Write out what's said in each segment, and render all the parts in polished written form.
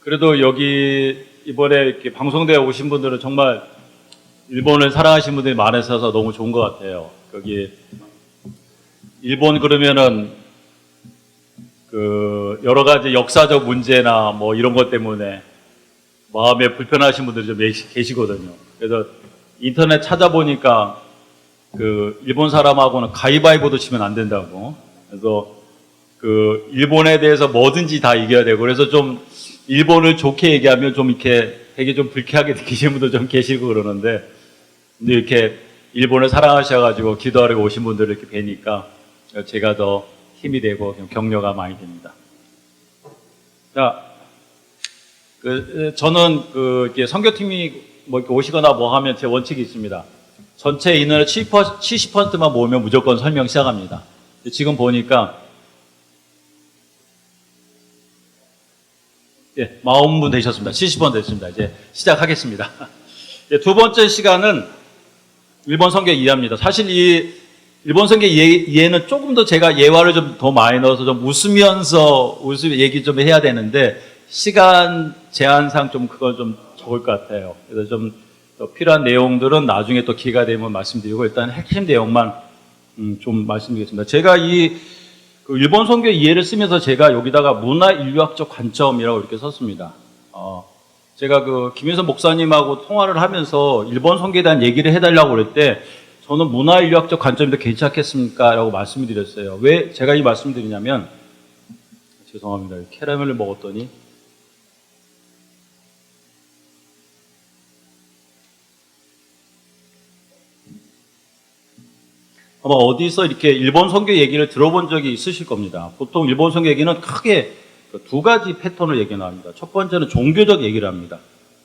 그래도 여기 이번에 이렇게 방송대에 오신 분들은 정말 일본을 사랑하시는 분들이 많으셔서 너무 좋은 것 같아요. 거기 일본 그러면은 그 여러 가지 역사적 문제나 뭐 이런 것 때문에 마음에 불편하신 분들이 좀 계시거든요. 그래서 인터넷 찾아보니까 그 일본 사람하고는 가위바위보도 치면 안 된다고. 그래서 그 일본에 대해서 뭐든지 다 이겨야 되고, 그래서 좀 일본을 좋게 얘기하면 좀 이렇게 되게 좀 불쾌하게 느끼시는 분도 좀 계시고 그러는데, 근데 이렇게 일본을 사랑하셔가지고 기도하러 오신 분들을 이렇게 뵈니까 제가 더 힘이 되고 격려가 많이 됩니다. 자, 저는 이렇게 선교팀이 뭐 이렇게 오시거나 뭐 하면 제 원칙이 있습니다. 전체 인원의 70%만 모으면 무조건 설명 시작합니다. 지금 보니까 40분 되셨습니다. 70분 됐습니다. 이제 시작하겠습니다. 두 번째 시간은 일본 성경 이해합니다. 사실 이 일본 성경 이해는 조금 더 제가 예화를 좀 더 많이 넣어서 좀 웃으면서 얘기 좀 해야 되는데, 시간 제한상 좀 그건 좀 적을 것 같아요. 그래서 좀 더 필요한 내용들은 나중에 또 기회가 되면 말씀드리고, 일단 핵심 내용만 좀 말씀드리겠습니다. 제가 그 일본 성경 이해를 쓰면서 제가 여기다가 문화 인류학적 관점이라고 이렇게 썼습니다. 제가 그 김윤선 목사님하고 통화를 하면서 일본 성경에 대한 얘기를 해달라고 그럴 때 저는 문화 인류학적 관점이 더 괜찮겠습니까? 라고 말씀을 드렸어요. 왜 제가 이 말씀을 드리냐면, 죄송합니다. 캐러멜을 먹었더니 아마 어디서 이렇게 일본 성경 얘기를 들어본 적이 있으실 겁니다. 보통 일본 성경 얘기는 크게 두 가지 패턴을 얘기합니다. 첫 번째는 종교적 얘기를 합니다.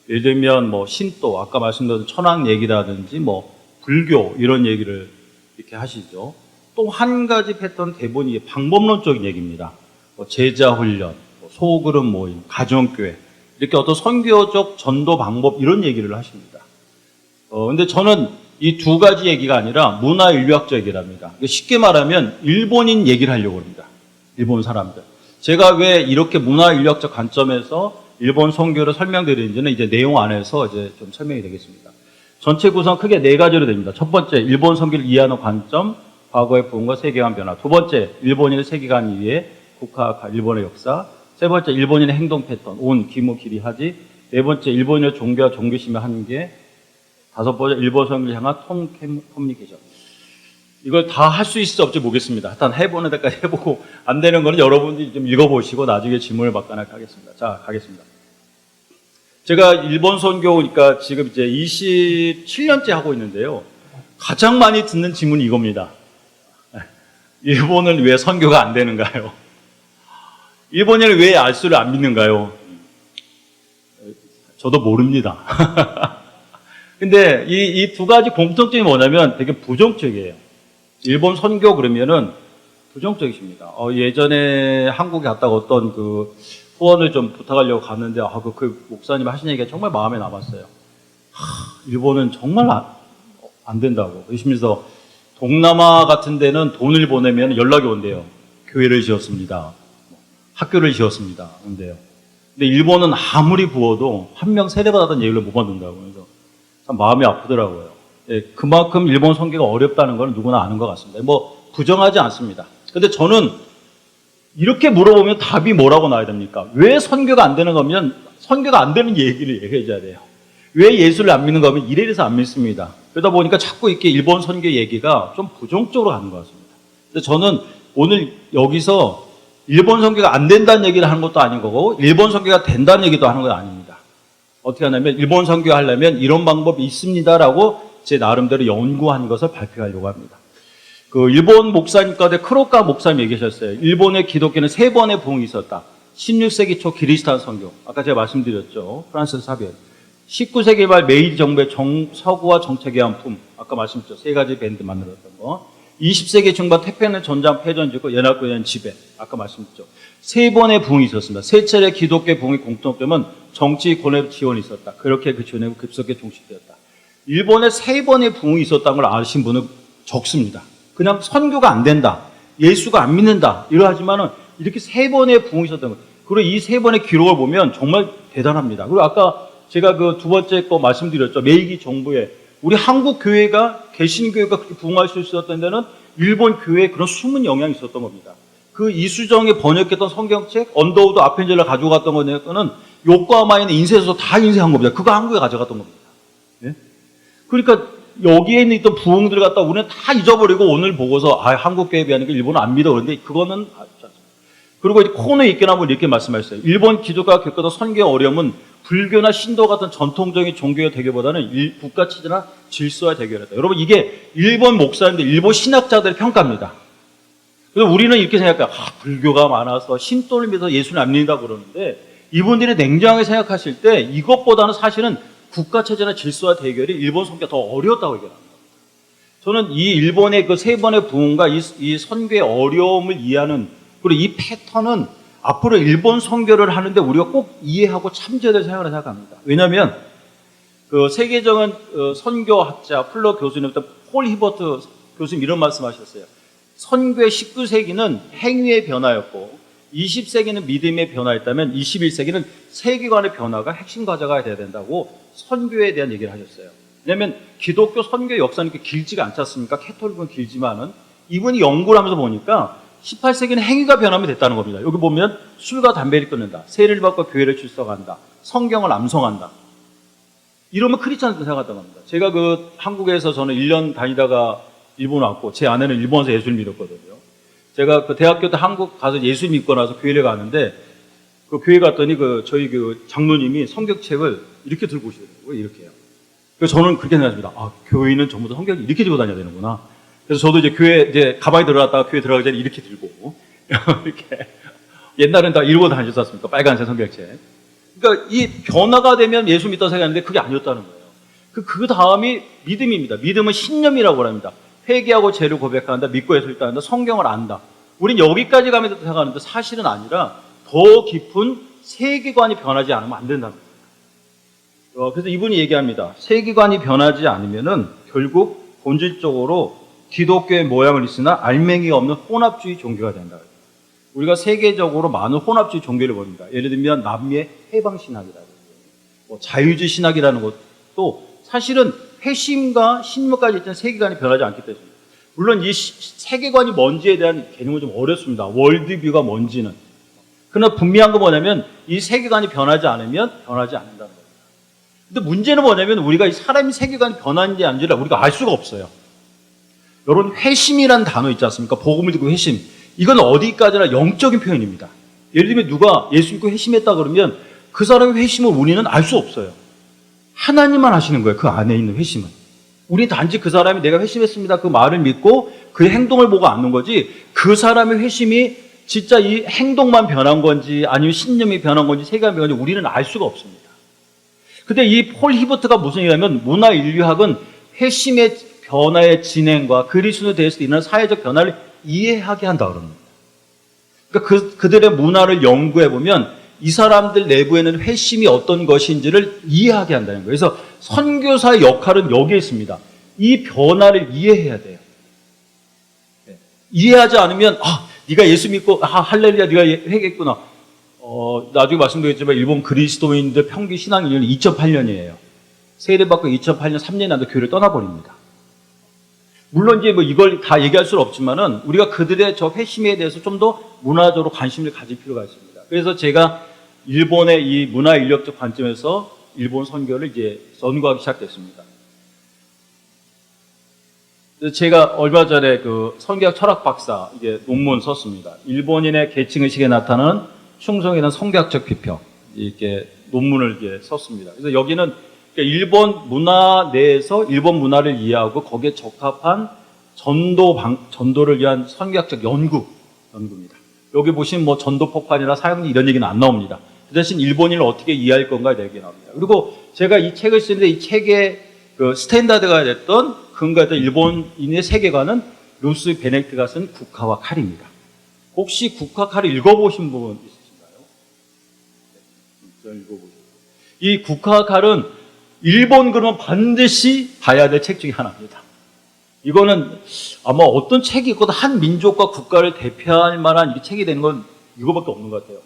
예를 들면 뭐 신도, 아까 말씀드린 천황 얘기라든지 뭐 불교 이런 얘기를 이렇게 하시죠. 또 한 가지 패턴 대본이 방법론적인 얘기입니다. 뭐 제자 훈련, 소그룹 모임, 가정교회, 이렇게 어떤 선교적 전도 방법 이런 얘기를 하십니다. 근데 저는 이 두 가지 얘기가 아니라 문화 인류학적 얘기를 합니다. 쉽게 말하면 일본인 얘기를 하려고 합니다. 일본 사람들. 제가 왜 이렇게 문화 인류학적 관점에서 일본 선교를 설명드리는지는 이제 내용 안에서 이제 좀 설명이 되겠습니다. 전체 구성 크게 네 가지로 됩니다. 첫 번째, 일본 선교를 이해하는 관점, 과거의 부흥과 세계관 변화. 두 번째, 일본인의 세계관 이해, 국가학, 일본의 역사. 세 번째, 일본인의 행동 패턴, 온, 기무, 기리, 하지. 네 번째, 일본인의 종교와 종교심의 한계. 다섯 번째, 일본 선교를 향한 커뮤니케이션. 이걸 다 할 수 있을지 없지 모르겠습니다. 일단 해보는 데까지 해보고 안 되는 거는 여러분들이 좀 읽어보시고 나중에 질문을 받거나 하겠습니다. 자, 가겠습니다. 제가 일본 선교니까 지금 이제 27년째 하고 있는데요. 가장 많이 듣는 질문이 이겁니다. 일본은 왜 선교가 안 되는가요? 일본인을 왜 알수를 안 믿는가요? 저도 모릅니다. 근데 이 두 가지 공통점이 뭐냐면 되게 부정적이에요. 일본 선교 그러면은 부정적이십니다. 예전에 한국에 갔다가 어떤 그 후원을 좀 부탁하려고 갔는데, 그 목사님 하신 얘기가 정말 마음에 남았어요. 일본은 정말 안 된다고. 그러시면서 동남아 같은 데는 돈을 보내면 연락이 온대요. 교회를 지었습니다. 학교를 지었습니다. 근데요. 근데 일본은 아무리 부어도 한 명 세례받았다는 얘기를 못 받는다고. 그래서 참 마음이 아프더라고요. 그만큼 일본 선교가 어렵다는 건 누구나 아는 것 같습니다. 뭐 부정하지 않습니다. 근데 저는 이렇게 물어보면 답이 뭐라고 나와야 됩니까? 왜 선교가 안 되는 거면 선교가 안 되는 얘기를 얘기해줘야 돼요. 왜 예수를 안 믿는 거면 이래서 안 믿습니다. 그러다 보니까 자꾸 이렇게 일본 선교 얘기가 좀 부정적으로 가는 것 같습니다. 근데 저는 오늘 여기서 일본 선교가 안 된다는 얘기를 하는 것도 아닌 거고, 일본 선교가 된다는 얘기도 하는 건 아닙니다. 어떻게 하냐면 일본 선교 하려면 이런 방법이 있습니다라고 제 나름대로 연구한 것을 발표하려고 합니다. 그 일본 목사님 가운데 크로카 목사님 얘기하셨어요. 일본의 기독교는 3번의 부흥이 있었다. 16세기 초 그리스탄 선교, 아까 제가 말씀드렸죠. 프란시스 사비엘. 19세기 말 메이지 정부의 서구와 정책의 한 품, 아까 말씀드렸죠. 3가지 밴드 만들었던 거. 20세기 중반 태평양 전장 패전지고 연합국의 지배, 아까 말씀드렸죠. 3번의 부흥이 있었습니다. 3차례 기독교 부흥의 공통점은 정치 권력 지원이 있었다. 그렇게 그 지원이 급속하게 종식되었다. 일본에 3번의 부흥이 있었다는 걸 아시는 분은 적습니다. 그냥 선교가 안 된다, 예수가 안 믿는다 이러하지만은 이렇게 3번의 부흥이 있었다는 거예요. 그리고 이 3번의 기록을 보면 정말 대단합니다. 그리고 아까 제가 그 두 번째 거 말씀드렸죠. 메이기 정부에 우리 한국 교회가 개신교회가 그렇게 부흥할 수 있었던 데는 일본 교회에 그런 숨은 영향이 있었던 겁니다. 그 이수정이 번역했던 성경책 언더우드 아펜젤라 가지고 갔던 거는 요코하마에 있는 인쇄소에서 다 인쇄한 겁니다. 그거 한국에 가져갔던 겁니다. 예? 그러니까 여기에 있던 부흥들 갖다 우리는 다 잊어버리고 오늘 보고서 한국 교회에 비하니까 일본은 안 믿어. 그런데 그거는 그리고 이제 코너에 있긴 한번 이렇게 말씀하셨어요. 일본 기독교가 겪었던 선교의 어려움은 불교나 신도 같은 전통적인 종교의 대결보다는 국가 체제나 질서의 대결이다. 여러분 이게 일본 목사님들, 일본 신학자들의 평가입니다. 그래서 우리는 이렇게 생각해요. 불교가 많아서 신도를 믿어서 예수는 안 믿는다 그러는데 이분들이 냉정하게 생각하실 때 이것보다는 사실은 국가 체제나 질서와 대결이 일본 선교가 더 어려웠다고 얘기합니다. 저는 이 일본의 그 세 번의 부흥과 이 선교의 어려움을 이해하는 그리고 이 패턴은 앞으로 일본 선교를 하는데 우리가 꼭 이해하고 참조해야 될 생각을 생각합니다. 왜냐하면 그 세계적인 선교학자 플러 교수님부터 폴 히버트 교수님 이런 말씀하셨어요. 선교의 19세기는 행위의 변화였고 20세기는 믿음의 변화였다면 21세기는 세계관의 변화가 핵심 과제가 돼야 된다고 선교에 대한 얘기를 하셨어요. 왜냐하면 기독교 선교 역사는 이렇게 길지가 않지 않습니까? 캐톨릭은 길지만은 이분이 연구를 하면서 보니까 18세기는 행위가 변하면 됐다는 겁니다. 여기 보면 술과 담배를 끊는다, 세례를 받고 교회를 출석한다, 성경을 암송한다. 이러면 크리스찬들 생각했던 겁니다. 제가 그 한국에서 저는 1년 다니다가 일본 왔고 제 아내는 일본에서 예수를 믿었거든요. 제가 그 대학교 때 한국 가서 예수 믿고 나서 교회를 가는데 그 교회 갔더니 저희 그 장로님이 성경책을 이렇게 들고 오시더라고요. 이렇게요. 그래서 저는 그렇게 생각했습니다. 교회는 전부 다 성경을 이렇게 들고 다녀야 되는구나. 그래서 저도 이제 교회 가방에 들어갔다가 교회 들어가기 전에 이렇게 들고 이렇게 옛날엔 다 읽고 다니셨습니까? 빨간색 성경책. 그러니까 이 변화가 되면 예수 믿다 생각했는데 그게 아니었다는 거예요. 그 다음이 믿음입니다. 믿음은 신념이라고 합니다. 회개하고 죄를 고백한다, 믿고 예수 있다, 성경을 안다. 우린 여기까지 가면 생각하는데 사실은 아니라 더 깊은 세계관이 변하지 않으면 안 된다는 거예요. 그래서 이분이 얘기합니다. 세계관이 변하지 않으면은 결국 본질적으로 기독교의 모양을 있으나 알맹이가 없는 혼합주의 종교가 된다. 우리가 세계적으로 많은 혼합주의 종교를 봅니다. 예를 들면 남미의 해방신학이라든지 자유주의 신학이라는 것도 사실은 회심과 신묘까지 있던 세계관이 변하지 않기 때문입니다. 물론 이 세계관이 뭔지에 대한 개념은 좀 어렵습니다. 월드뷰가 뭔지는. 그러나 분명한 건 뭐냐면 이 세계관이 변하지 않으면 변하지 않는다는 겁니다. 근데 문제는 뭐냐면 우리가 이 사람이 세계관이 변하는지 아닌지를 우리가 알 수가 없어요. 여러분 회심이라는 단어 있지 않습니까? 복음을 듣고 회심. 이건 어디까지나 영적인 표현입니다. 예를 들면 누가 예수 믿고 회심했다 그러면 그 사람의 회심을 우리는 알 수 없어요. 하나님만 하시는 거예요. 그 안에 있는 회심은. 우리는 단지 그 사람이 내가 회심했습니다. 그 말을 믿고 그 행동을 보고 아는 거지 그 사람의 회심이 진짜 이 행동만 변한 건지 아니면 신념이 변한 건지 세계관이 변한 건지 우리는 알 수가 없습니다. 근데 이 폴 히버트가 무슨 얘기냐면 문화인류학은 회심의 변화의 진행과 그리스도에 대해서 일어나는 사회적 변화를 이해하게 한다 그럽니다. 그러니까 그들의 문화를 연구해 보면 이 사람들 내부에는 회심이 어떤 것인지를 이해하게 한다는 거예요. 그래서 선교사의 역할은 여기에 있습니다. 이 변화를 이해해야 돼요. 이해하지 않으면 네가 예수 믿고 할렐루야 네가 회개했구나. 나중에 말씀드렸지만 일본 그리스도인들 평균 신앙인율이 2008년이에요. 세례받고 2008년 3년이 난데 교회를 떠나버립니다. 물론 이제 이걸 다 얘기할 수는 없지만은 우리가 그들의 저 회심에 대해서 좀 더 문화적으로 관심을 가질 필요가 있습니다. 그래서 제가 일본의 이 문화 인력적 관점에서 일본 선교를 이제 연구하기 시작됐습니다. 제가 얼마 전에 그 선교학 철학 박사 이게 논문 썼습니다. 일본인의 계층의식에 나타나는 충성이나 선교학적 비평 이렇게 논문을 이제 썼습니다. 그래서 여기는 일본 문화 내에서 일본 문화를 이해하고 거기에 적합한 전도를 위한 선교학적 연구입니다. 여기 보시면 전도 폭발이나 사형리 이런 얘기는 안 나옵니다. 그 대신 일본인을 어떻게 이해할 건가에 대해 나옵니다. 그리고 제가 이 책을 쓰는데 이 책의 그 스탠다드가 됐던 근거했던 일본인의 세계관은 루스 베넥트가 쓴 국화와 칼입니다. 혹시 국화 칼을 읽어보신 분 있으신가요? 네, 읽어보세요. 이 국화 칼은 일본 그러면 반드시 봐야 될 책 중에 하나입니다. 이거는 아마 어떤 책이 있거든 한 민족과 국가를 대표할 만한 이 책이 되는 건 이거밖에 없는 것 같아요.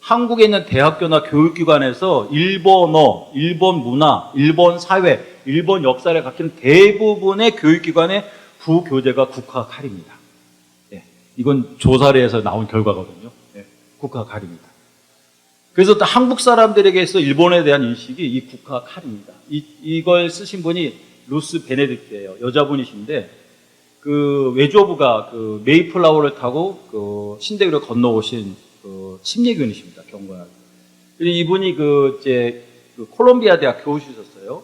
한국에 있는 대학교나 교육기관에서 일본어, 일본 문화, 일본 사회, 일본 역사를 가르치는 대부분의 교육기관의 부교재가 국화 칼입니다. 예, 이건 조사를 해서 나온 결과거든요. 예, 국화 칼입니다. 그래서 또 한국 사람들에게서 일본에 대한 인식이 이 국화 칼입니다. 이걸 쓰신 분이 루스 베네딕트예요. 여자분이신데 그 외조부가 그 메이플라워를 타고 그 신대교를 건너오신 그 침례교인이십니다. 경건하게. 이분이 그 콜롬비아 대학 교수셨어요.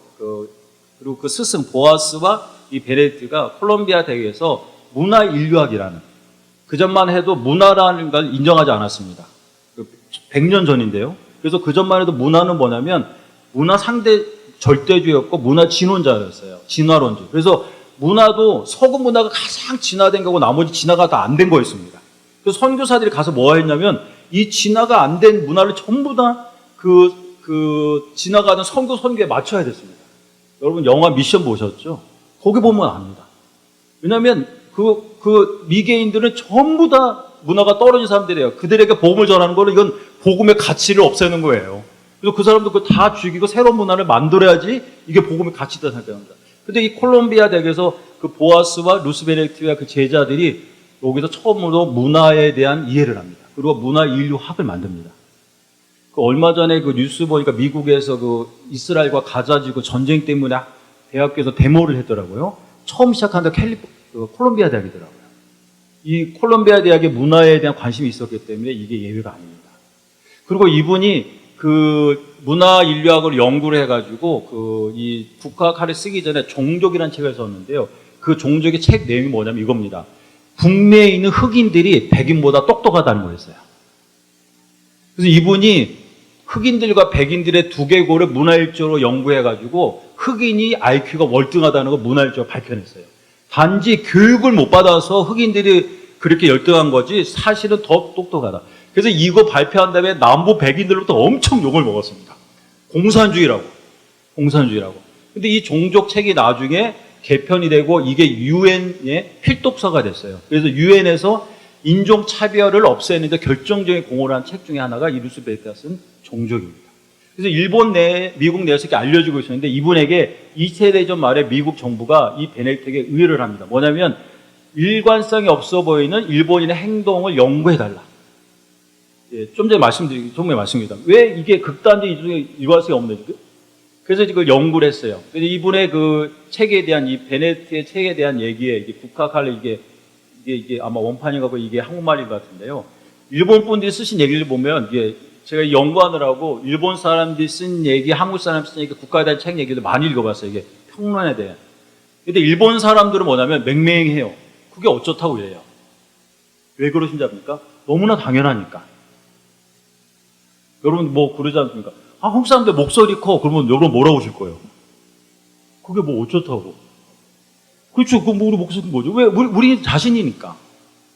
그리고 그 스승 보아스와 이 베네딕트가 콜롬비아 대학에서 문화 인류학이라는, 그 전만 해도 문화라는 걸 인정하지 않았습니다. 100년 전인데요. 그래서 그 전만 해도 문화는 뭐냐면 문화 상대 절대주의였고 문화 진원자였어요. 진화론주. 그래서 문화도 서구 문화가 가장 진화된 거고 나머지 진화가 다 안 된 거였습니다. 그래서 선교사들이 가서 뭐 했냐면 이 진화가 안 된 문화를 전부 다 지나가는 선교에 맞춰야 됐습니다. 여러분 영화 미션 보셨죠? 거기 보면 압니다. 왜냐하면 그 미개인들은 전부 다 문화가 떨어진 사람들이에요. 그들에게 복음을 전하는 거는 이건 복음의 가치를 없애는 거예요. 그래서 그 사람들 그거 다 죽이고 새로운 문화를 만들어야지 이게 복음의 가치다 생각합니다. 근데 이 콜롬비아 대학에서 그 보아스와 루스 베네딕트와 그 제자들이 여기서 처음으로 문화에 대한 이해를 합니다. 그리고 문화 인류학을 만듭니다. 그 얼마 전에 그 뉴스 보니까 미국에서 그 이스라엘과 가자 지구 전쟁 때문에 대학교에서 데모를 했더라고요. 처음 시작한 데 콜롬비아 대학이더라고요. 이 콜롬비아 대학의 문화에 대한 관심이 있었기 때문에 이게 예외가 아닙니다. 그리고 이분이 그 문화 인류학을 연구를 해가지고 이 국화 칼을 쓰기 전에 종족이라는 책을 썼는데요. 그 종족의 책 내용이 뭐냐면 이겁니다. 북미에 있는 흑인들이 백인보다 똑똑하다는 거였어요. 그래서 이분이 흑인들과 백인들의 두개골을 문화일조로 연구해가지고 흑인이 IQ가 월등하다는 걸 문화일조로 밝혀냈어요. 단지 교육을 못 받아서 흑인들이 그렇게 열등한 거지 사실은 더 똑똑하다. 그래서 이거 발표한 다음에 남부 백인들로부터 엄청 욕을 먹었습니다. 공산주의라고. 근데 이 종족 책이 나중에 개편이 되고 이게 유엔의 필독서가 됐어요. 그래서 유엔에서 인종차별을 없애는 데 결정적인 공헌을 한 책 중에 하나가 이 루스 베네딕트가 쓴 종족입니다. 그래서 미국 내에서 이렇게 알려지고 있었는데 이분에게 2차 대전 말에 미국 정부가 이 베네딕트에게 의뢰를 합니다. 뭐냐면 일관성이 없어 보이는 일본인의 행동을 연구해달라. 예, 좀 전에 말씀드립니다. 왜 이게 극단적인 일관성이 없는지. 그래서 이걸 연구를 했어요. 그래서 이분의 그 책에 대한 이 베네딕트의 책에 대한 얘기에 이게 국화 칼을 이게 아마 원판이고 이게 한국말인 것 같은데요. 일본 분들이 쓰신 얘기를 보면 이게 제가 연구하느라고 일본 사람들이 쓴 얘기, 한국 사람들이 쓴 얘기, 국가에 대한 책 얘기를 많이 읽어봤어요. 이게 평론에 대해. 근데 일본 사람들은 뭐냐면 맹맹해요. 그게 어쩌다고 이래요. 왜 그러신지 압니까? 너무나 당연하니까. 여러분 뭐 그러지 않습니까? 한국 사람들 목소리 커. 그러면 여러분 뭐라고 하실 거예요? 그게 뭐 어쩌다고. 그렇죠. 그 우리 목소리 뭐죠? 왜? 우리 자신이니까.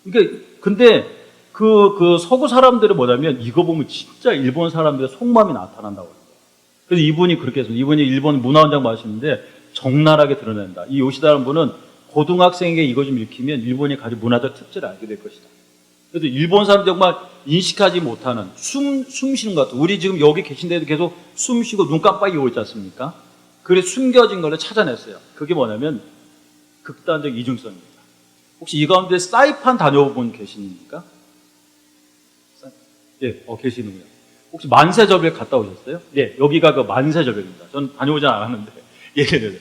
그러니까 근데 그 서구 사람들은 뭐냐면 이거 보면 진짜 일본 사람들의 속마음이 나타난다고 해요. 그래서 이분이 그렇게 해서 이분이 일본 문화원장 마시는데 적나라하게 드러낸다. 이 요시다라는 분은 고등학생에게 이거 좀 읽히면 일본이 가진 문화적 특질을 알게 될 것이다. 그래서 일본 사람들 정말 인식하지 못하는 숨 쉬는 것 같아요. 우리 지금 여기 계신데도 계속 숨 쉬고 눈 깜빡이고 있지 않습니까? 그래 숨겨진 걸 찾아냈어요. 그게 뭐냐면 극단적 이중성입니다. 혹시 이 가운데 사이판 다녀본 계십니까? 예, 계시는군요. 혹시 만세절벽 갔다 오셨어요? 예, 여기가 그 만세절벽입니다. 전 다녀오지 않았는데. 예,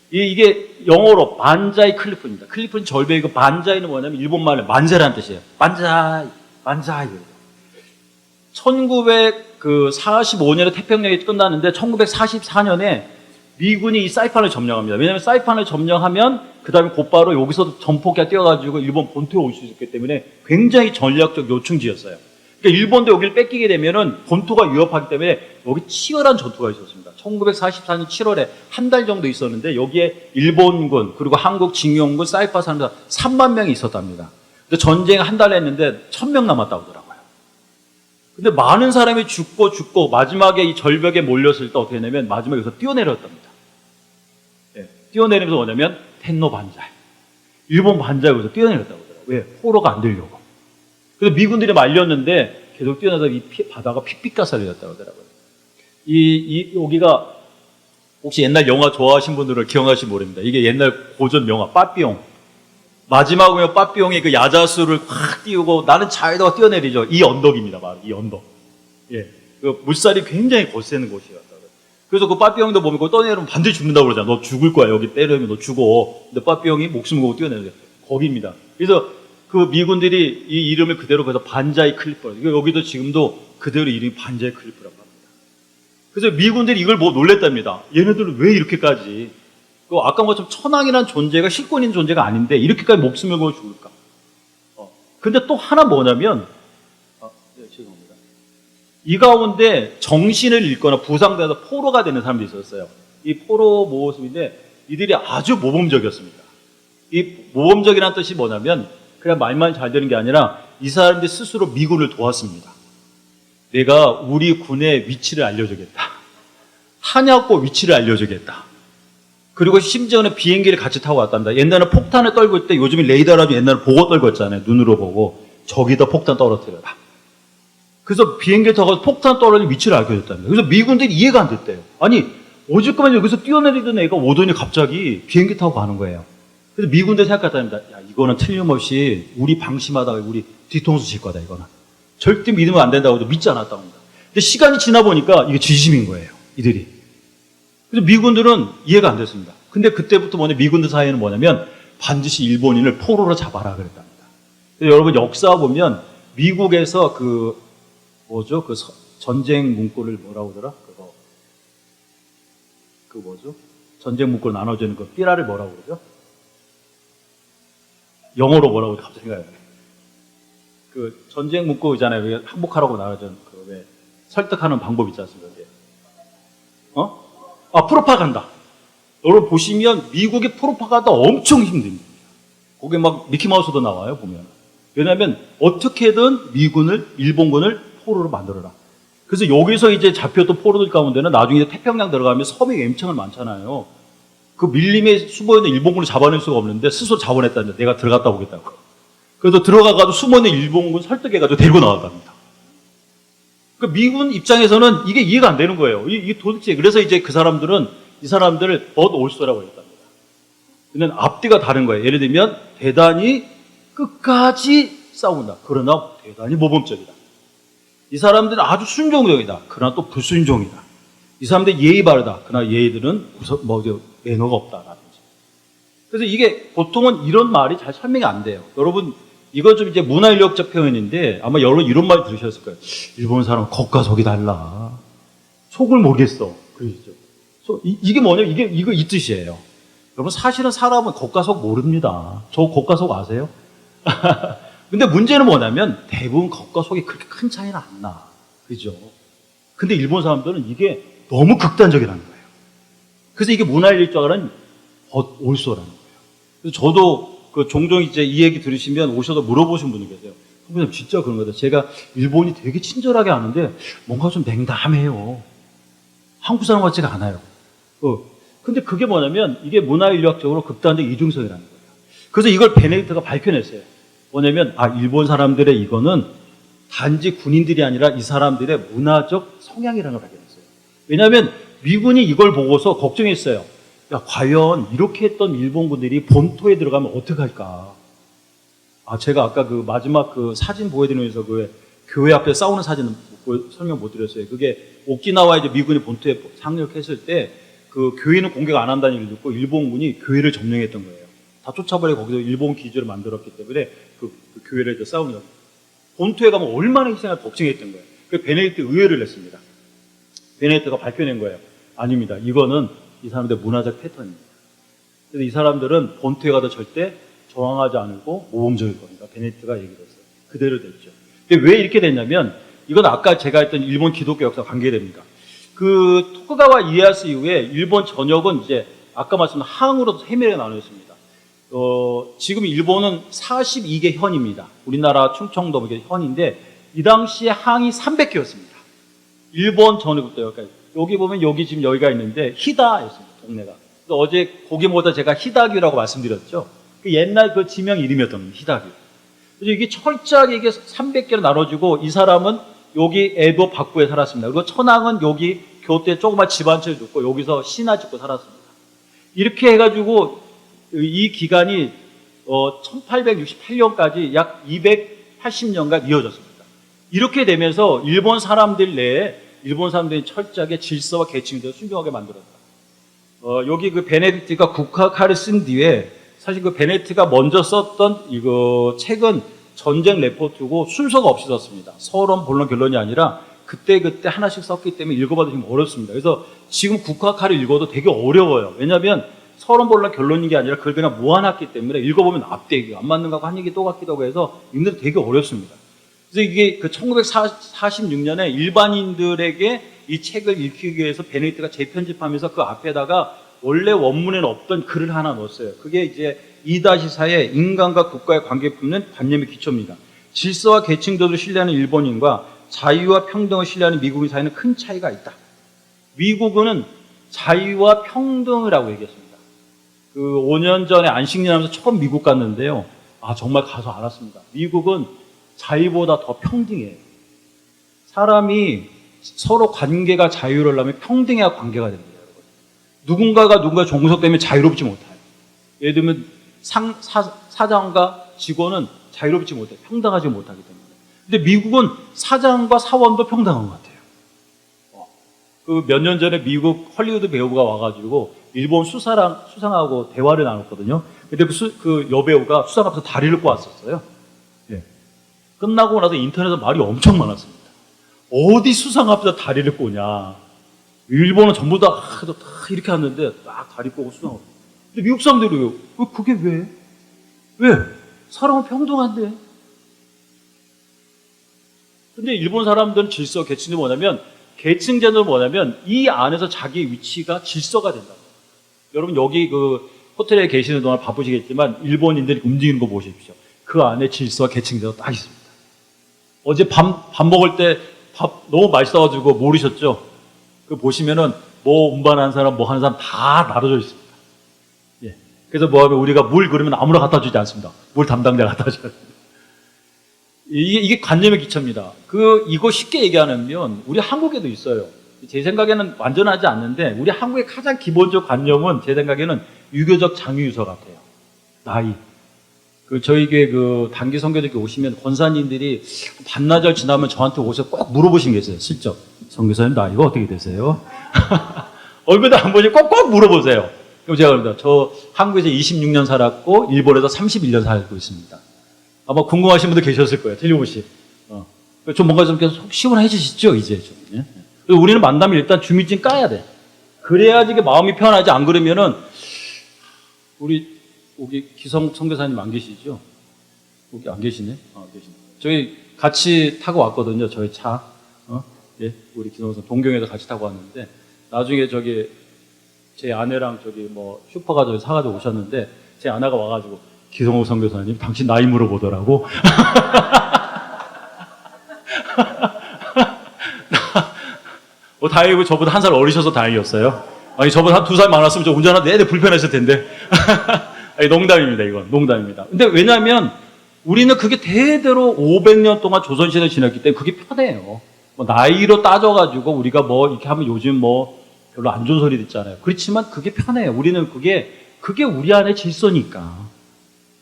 이게 영어로 반자이 클리프입니다. 클리프는 절벽이고 반자이는 뭐냐면 일본말로 만세라는 뜻이에요. 반자이. 1945년에 태평양이 끝났는데 1944년에 미군이 이 사이판을 점령합니다. 왜냐하면 사이판을 점령하면 그 다음에 곧바로 여기서 전폭기가 뛰어가지고 일본 본토에 올 수 있었기 때문에 굉장히 전략적 요충지였어요. 그러니까 일본도 여기를 뺏기게 되면은 본토가 위협하기 때문에 여기 치열한 전투가 있었습니다. 1944년 7월에 한 달 정도 있었는데 여기에 일본군 그리고 한국 징용군 사이판 사람들 3만 명이 있었답니다. 근데 전쟁 한 달 했는데 1000명 남았다고 하더라고요. 근데 많은 사람이 죽고 마지막에 이 절벽에 몰렸을 때 어떻게 했냐면 마지막에 여기서 뛰어내렸답니다. 예, 뛰어내리면서 뭐냐면 텐노 반자이. 일본 반자이 여기서 뛰어내렸다고 하더라고요. 왜? 포로가 안 되려고. 그래서 미군들이 말렸는데 계속 뛰어나서 이 바다가 픽픽가사리 났다고 하더라고요. 여기가 혹시 옛날 영화 좋아하신 분들은 기억하실지 모릅니다. 이게 옛날 고전 영화 빠삐용. 마지막에 빠삐용이 그 야자수를 확 띄우고 나는 자에다가 뛰어내리죠. 이 언덕입니다. 바로 이 언덕. 예. 그 물살이 굉장히 거세는 곳이었다. 그래서 그 빠삐용도 보면 그거 떠내려면 반드시 죽는다고 그러잖아. 너 죽을 거야. 여기 때리면 너 죽어. 근데 빠삐용이 목숨 걸고 뛰어내려. 거기입니다. 그래서 그 미군들이 이 이름을 그대로 그래서 반자이 클리퍼. 여기도 지금도 그대로 이름이 반자이 클리퍼라고 합니다. 그래서 미군들이 이걸 보고 놀랬답니다. 얘네들은 왜 이렇게까지 아까 것처럼 천황이라는 존재가 실권인 존재가 아닌데 이렇게까지 목숨을 걸고 죽을까? 근데 또 하나 뭐냐면 네, 죄송합니다. 이 가운데 정신을 잃거나 부상돼서 포로가 되는 사람들이 있었어요. 이 포로 모습인데 이들이 아주 모범적이었습니다. 이 모범적이라는 뜻이 뭐냐면 그냥 말만 잘 되는 게 아니라 이 사람들이 스스로 미군을 도왔습니다. 내가 우리 군의 위치를 알려주겠다. 탄약고 위치를 알려주겠다. 그리고 심지어는 비행기를 같이 타고 왔답니다. 옛날에 폭탄을 떨굴 때 요즘에 레이더라도 옛날에 보고 떨궜잖아요. 눈으로 보고 저기다 폭탄 떨어뜨려라. 그래서 비행기를 타고 폭탄 떨어지는 위치를 알려줬답니다. 그래서 미군들이 이해가 안 됐대요. 아니 어저께만 여기서 뛰어내리던 애가 오더니 갑자기 비행기 타고 가는 거예요. 그래서 미군들이 생각했답니다. 야 이거는 틀림없이 우리 방심하다가 우리 뒤통수 칠 거다 이거는. 절대 믿으면 안 된다고 해도 믿지 않았다고 합니다. 근데 시간이 지나 보니까 이게 진심인 거예요. 이들이. 그래서 미군들은 이해가 안 됐습니다. 근데 그때부터 미군들 사이에는 뭐냐면 반드시 일본인을 포로로 잡아라 그랬답니다. 여러분 역사 보면 미국에서 그 전쟁 문구를 뭐라고 하더라? 전쟁 문구로 나눠지는 그 삐라를 뭐라고 그러죠? 영어로 뭐라고 갑자기 생각이 나요. 그 전쟁 문구 있잖아요. 항복하라고 나눠진 왜 설득하는 방법 있지 않습니까? 프로파간다. 여러분 보시면 미국의 프로파간다 엄청 힘듭니다. 거기 막 미키마우스도 나와요, 보면. 왜냐하면 어떻게든 일본군을 포로로 만들어라. 그래서 여기서 이제 잡혔던 포로들 가운데는 나중에 태평양 들어가면 섬이 엄청 많잖아요. 그 밀림에 숨어있는 일본군을 잡아낼 수가 없는데 스스로 자원했다면 내가 들어갔다 오겠다고. 그래서 들어가가지고 숨어있는 일본군 설득해가지고 데리고 나왔답니다. 그 미군 입장에서는 이게 이해가 안 되는 거예요. 이게 도대체 그래서 이제 이 사람들을 올소라고 했답니다. 근데 앞뒤가 다른 거예요. 예를 들면 대단히 끝까지 싸운다. 그러나 대단히 모범적이다. 이 사람들은 아주 순종적이다. 그러나 또 불순종이다. 이 사람들 예의 바르다. 그러나 얘들은 매너가 없다라든지. 그래서 이게 보통은 이런 말이 잘 설명이 안 돼요. 여러분 이건 좀 이제 문화인력적 표현인데 아마 여러분 이런 말 들으셨을 거예요. 일본 사람은 겉과 속이 달라. 속을 모르겠어. 그러시죠. 이게 뭐냐면 이거 이 뜻이에요. 여러분 사실은 사람은 겉과 속 모릅니다. 저 겉과 속 아세요? 근데 문제는 뭐냐면 대부분 겉과 속이 그렇게 큰 차이는 안 나. 그죠? 근데 일본 사람들은 이게 너무 극단적이라는 거예요. 그래서 이게 문화인력적으로는 올소라는 거예요. 그래서 저도 종종 이제 이 얘기 들으시면 오셔서 물어보신 분이 계세요. 선생님 진짜 그런 거다. 제가 일본이 되게 친절하게 하는데 뭔가 좀 냉담해요. 한국 사람 같지가 않아요. 근데 그게 뭐냐면 이게 문화인력적으로 극단적 이중성이라는 거예요. 그래서 이걸 베네딕트가 밝혀냈어요. 뭐냐면 일본 사람들의 이거는 단지 군인들이 아니라 이 사람들의 문화적 성향이라는 걸 발견했어요. 왜냐하면 미군이 이걸 보고서 걱정했어요. 야, 과연 이렇게 했던 일본군들이 본토에 들어가면 어떡할까? 제가 아까 그 마지막 그 사진 보여드리면서 그 교회 앞에 싸우는 사진 설명 못 드렸어요. 그게 오키나와 이제 미군이 본토에 상륙했을 때 그 교회는 공격 안 한다는 얘기를 듣고 일본군이 교회를 점령했던 거예요. 다 쫓아버리고 거기서 일본 기지를 만들었기 때문에 그 교회를 이제 싸우는 거예요. 본토에 가면 얼마나 희생할 걱정했던 거예요. 그 베네딕트 의회를 냈습니다. 베네딕트가 밝혀낸 거예요. 아닙니다. 이거는 이 사람들의 문화적 패턴입니다. 그래서 이 사람들은 본토에 가도 절대 저항하지 않고 모범적일 겁니다. 베네딕트가 얘기를 했어요. 그대로 됐죠. 근데 왜 이렇게 됐냐면 이건 아까 제가 했던 일본 기독교 역사 관계됩니다. 그 토쿠가와 이에야스 이후에 일본 전역은 이제 아까 말씀드린 항으로 세밀하게 나누었습니다. 지금 일본은 42개 현입니다. 우리나라 충청도 이게 현인데 이 당시에 항이 300개였습니다. 일본 전역부터 여기까지. 여기 보면 여기 지금 여기가 있는데 히다였습니다. 동네가. 어제 거기 모다 제가 히다규라고 말씀드렸죠. 그 옛날 그 지명 이름이었던 겁니다. 히다규. 그래서 이게 철저하게 이게 300개로 나눠지고 이 사람은 여기 애도 박구에 살았습니다. 그리고 천황은 여기 교토에 조그만 집 한 채 짓고 여기서 신화 짓고 살았습니다. 이렇게 해가지고 이 기간이 1868년까지 약 280년간 이어졌습니다. 이렇게 되면서 일본 사람들 내에 일본 사람들이 철저하게 질서와 계층을 순종하게 만들었다. 여기 그 베네딕트가 국학화를 쓴 뒤에 사실 그 베네딕트가 먼저 썼던 이거 책은 전쟁 레포트고 순서가 없이 썼습니다. 서론, 본론, 결론이 아니라 그때그때 하나씩 썼기 때문에 읽어봐도 좀 어렵습니다. 그래서 지금 국학화를 읽어도 되게 어려워요. 왜냐하면 서론, 본론, 결론인 게 아니라 그걸 그냥 모아놨기 때문에 읽어보면 앞뒤 안 맞는 거하고 한 얘기 또 같기도 하고 해서 읽는데 되게 어렵습니다. 그래서 이게 그 1946년에 일반인들에게 이 책을 읽기 위해서 베네딕트가 재편집하면서 그 앞에다가 원래 원문에는 없던 글을 하나 넣었어요. 그게 이제 2-4의 인간과 국가의 관계에 품는 관념의 기초입니다. 질서와 계층도를 신뢰하는 일본인과 자유와 평등을 신뢰하는 미국인 사이에는 큰 차이가 있다. 미국은 자유와 평등을 하고 얘기했습니다. 그 5년 전에 안식년하면서 처음 미국 갔는데요. 아, 정말 가서 알았습니다. 미국은 자유보다 더 평등해요. 사람이 서로 관계가 자유로우려면 평등해야 관계가 됩니다. 여러분. 누군가가 종속되면 자유롭지 못해요. 예를 들면 사장과 직원은 자유롭지 못해요. 평등하지 못하기 때문에. 근데 미국은 사장과 사원도 평등한 것 같아요. 그 몇 년 전에 미국 헐리우드 배우가 와가지고 일본 수상하고 대화를 나눴거든요. 근데 그 여배우가 수상 앞에서 다리를 꼬았었어요. 예. 끝나고 나서 인터넷에 말이 엄청 많았습니다. 어디 수상 앞에서 다리를 꼬냐. 일본은 전부 다 이렇게 하는데 딱 다리 꼬고 수상하고. 근데 미국 사람들이 그게 왜? 왜? 사람은 평등한데. 근데 일본 사람들은 질서, 계층이 뭐냐면 계층제도는 뭐냐면 이 안에서 자기 위치가 질서가 된다. 여러분 여기 그 호텔에 계시는 동안 바쁘시겠지만 일본인들이 움직이는 거 보십시오. 그 안에 질서와 계층제도 딱 있습니다. 어제 밥 먹을 때 밥 너무 맛있어가지고 모르셨죠? 그 보시면은 뭐 운반하는 사람, 뭐 하는 사람 다 나눠져 있습니다. 예. 그래서 뭐 하면 우리가 물 그러면 아무나 갖다 주지 않습니다. 물 담당자가 갖다 줘야 됩니다. 이게 관념의 기초입니다. 이거 쉽게 얘기하면 우리 한국에도 있어요. 제 생각에는 완전하지 않는데 우리 한국의 가장 기본적 관념은 제 생각에는 유교적 장유유서 같아요. 나이. 저희 교회 단기 선교대교 오시면 권사님들이 반나절 지나면 저한테 오셔서 꼭 물어보신 게 있어요. 슬쩍. 선교사님 나이가 어떻게 되세요? 얼굴도 안 보시고 꼭 물어보세요. 그럼 제가 그럽니다. 저 한국에서 26년 살았고 일본에서 31년 살고 있습니다. 아마 궁금하신 분들 계셨을 거예요. 틀림없이. 좀 뭔가 좀 속 시원해지시죠, 이제 좀. 예? 그리고 우리는 만나면 일단 주민증 까야 돼. 그래야지 이게 마음이 편하지. 안 그러면은 우리 기성 선교사님 안 계시죠? 여기 안 계시네. 계시네. 저희 같이 타고 왔거든요. 저희 차. 예, 우리 기성 선교 동경에서 같이 타고 왔는데 나중에 제 아내랑 슈퍼가 사가지고 오셨는데 제 아내가 와가지고 기성호 선교사님, 당신 나이 물어보더라고. 다행이고 저보다 한 살 어리셔서 다행이었어요. 아니 저보다 한 2살 많았으면 저 운전하는데 내내 불편했을 텐데. 아니, 농담입니다. 이건 농담입니다. 근데 왜냐하면 우리는 그게 대대로 500년 동안 조선시대를 지냈기 때문에 그게 편해요. 나이로 따져가지고 우리가 이렇게 하면 요즘 별로 안 좋은 소리 듣잖아요. 그렇지만 그게 편해요. 우리는 그게 우리 안의 질서니까.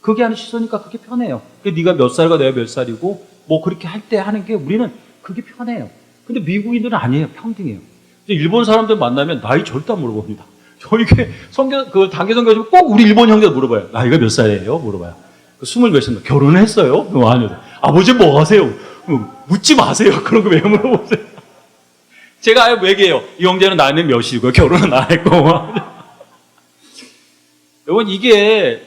그게 안에 질서니까 그게 편해요. 네가 몇 살과 내가 몇 살이고 그렇게 할 때 하는 게 우리는 그게 편해요. 근데 미국인들은 아니에요. 평등해요. 일본 사람들 만나면 나이 절대 안 물어봅니다. 저희 단기 선교사님 꼭 우리 일본 형제 물어봐요. 나이가 몇 살이에요? 물어봐요. 20몇입니다. 결혼했어요? 아니요. 아버지 뭐 하세요? 묻지 마세요. 그런 거 왜 물어보세요? 제가 아예 얘기해요. 이 형제는 나이는 몇이고 결혼은 안 했고. 여러분 이게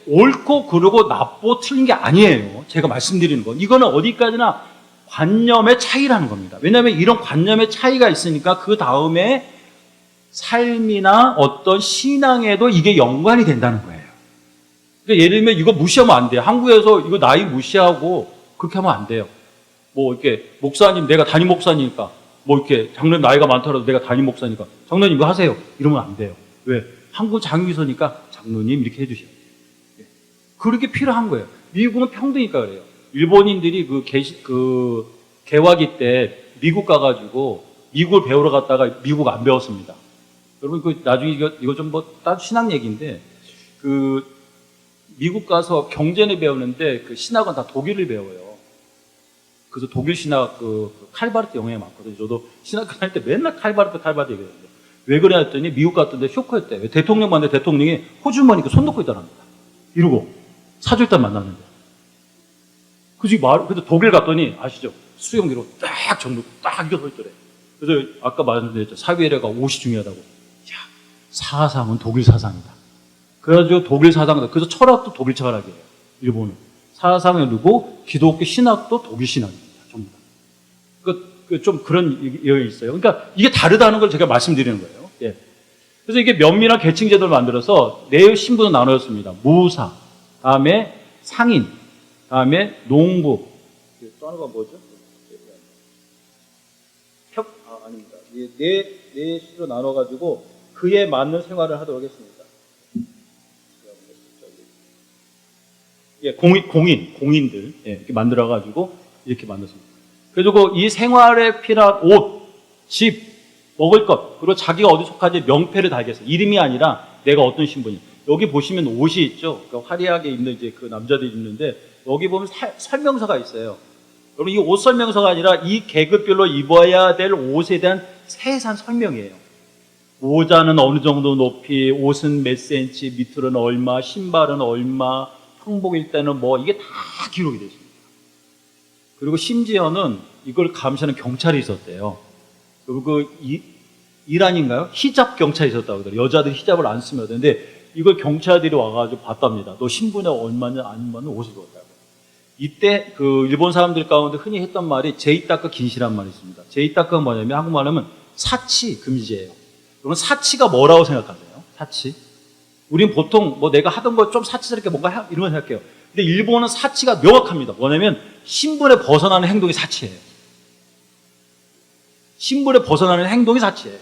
옳고 그르고 나쁘고 틀린 게 아니에요. 제가 말씀드리는 건. 이거는 어디까지나 관념의 차이라는 겁니다. 왜냐하면 이런 관념의 차이가 있으니까 그 다음에 삶이나 어떤 신앙에도 이게 연관이 된다는 거예요. 그러니까 예를 들면 이거 무시하면 안 돼요. 한국에서 이거 나이 무시하고 그렇게 하면 안 돼요. 이렇게 목사님, 내가 담임 목사니까 이렇게 장로님 나이가 많더라도 내가 담임 목사니까 장로님 이거 하세요. 이러면 안 돼요. 왜? 한국 장유유서니까 장로님 이렇게 해주셔야 돼요. 그렇게 필요한 거예요. 미국은 평등이니까 그래요. 일본인들이 그 개화기 때 미국 가가지고 미국을 배우러 갔다가 미국 안 배웠습니다. 여러분 그 나중에 이거 좀 뭐 따로 신학 얘기인데 그 미국 가서 경제를 배우는데 그 신학은 다 독일을 배워요. 그래서 독일 신학 그 칼바르트 영향이 많거든요. 저도 신학 할 때 맨날 칼바르트 얘기했는데 왜 그래 했더니 미국 갔던데 쇼크였대. 왜 대통령 만났는데 대통령이 호주 머니까 손 놓고 있다랍니다. 이러고 사절단 만났는데. 그래서 독일 갔더니 아시죠? 수영기로 딱 정도 딱 이거 서 있더래. 그래서 아까 말씀드렸죠. 사회례가 옷이 중요하다고. 야, 사상은 독일 사상이다. 그래가지고 독일 사상이다. 그래서 철학도 독일 철학이에요. 일본은. 사상을 두고 기독교 신학도 독일 신학입니다. 전부 다. 좀 그런 얘기 있어요. 그러니까 이게 다르다는 걸 제가 말씀드리는 거예요. 예. 그래서 이게 면밀한 계층 제도를 만들어서 내 신분을 나누었습니다. 무사, 다음에 상인, 다음에 농부. 또 하나가 뭐죠? 아닙니다. 네 시로 나눠가지고 그에 맞는 생활을 하도록 했습니다. 예, 공인들 예, 이렇게 만들어가지고 이렇게 만들었습니다. 그리고 이 생활에 필요한 옷, 집, 먹을 것, 그리고 자기가 어디 속하지 명패를 달겠어요. 이름이 아니라 내가 어떤 신분이. 여기 보시면 옷이 있죠. 그러니까 화려하게 입는 이제 그 남자들이 입는데 여기 보면 설명서가 있어요. 여러분 이 옷 설명서가 아니라 이 계급별로 입어야 될 옷에 대한 세세한 설명이에요. 모자는 어느 정도 높이, 옷은 몇 센치, 밑으로는 얼마, 신발은 얼마, 항복일 때는 뭐 이게 다 기록이 되어 있습니다. 그리고 심지어는 이걸 감시하는 경찰이 있었대요. 그리고 그 이란인가요? 히잡 경찰이 있었다고 그러더라고요. 여자들이 히잡을 안 쓰면 되는데 이걸 경찰들이 와가지고 봤답니다. 너 신분에 얼마냐 아니면 옷을 입었다고. 이때 그 일본 사람들 가운데 흔히 했던 말이 제이타크 긴시란 말이 있습니다. 제이타크가 뭐냐면 한국말로 하면 사치 금지예요. 여러분 사치가 뭐라고 생각하세요? 사치? 우린 보통 뭐 내가 하던 거 좀 사치스럽게 뭔가 이런 거 생각해요. 근데 일본은 사치가 명확합니다. 뭐냐면 신분에 벗어나는 행동이 사치예요. 신분에 벗어나는 행동이 사치예요.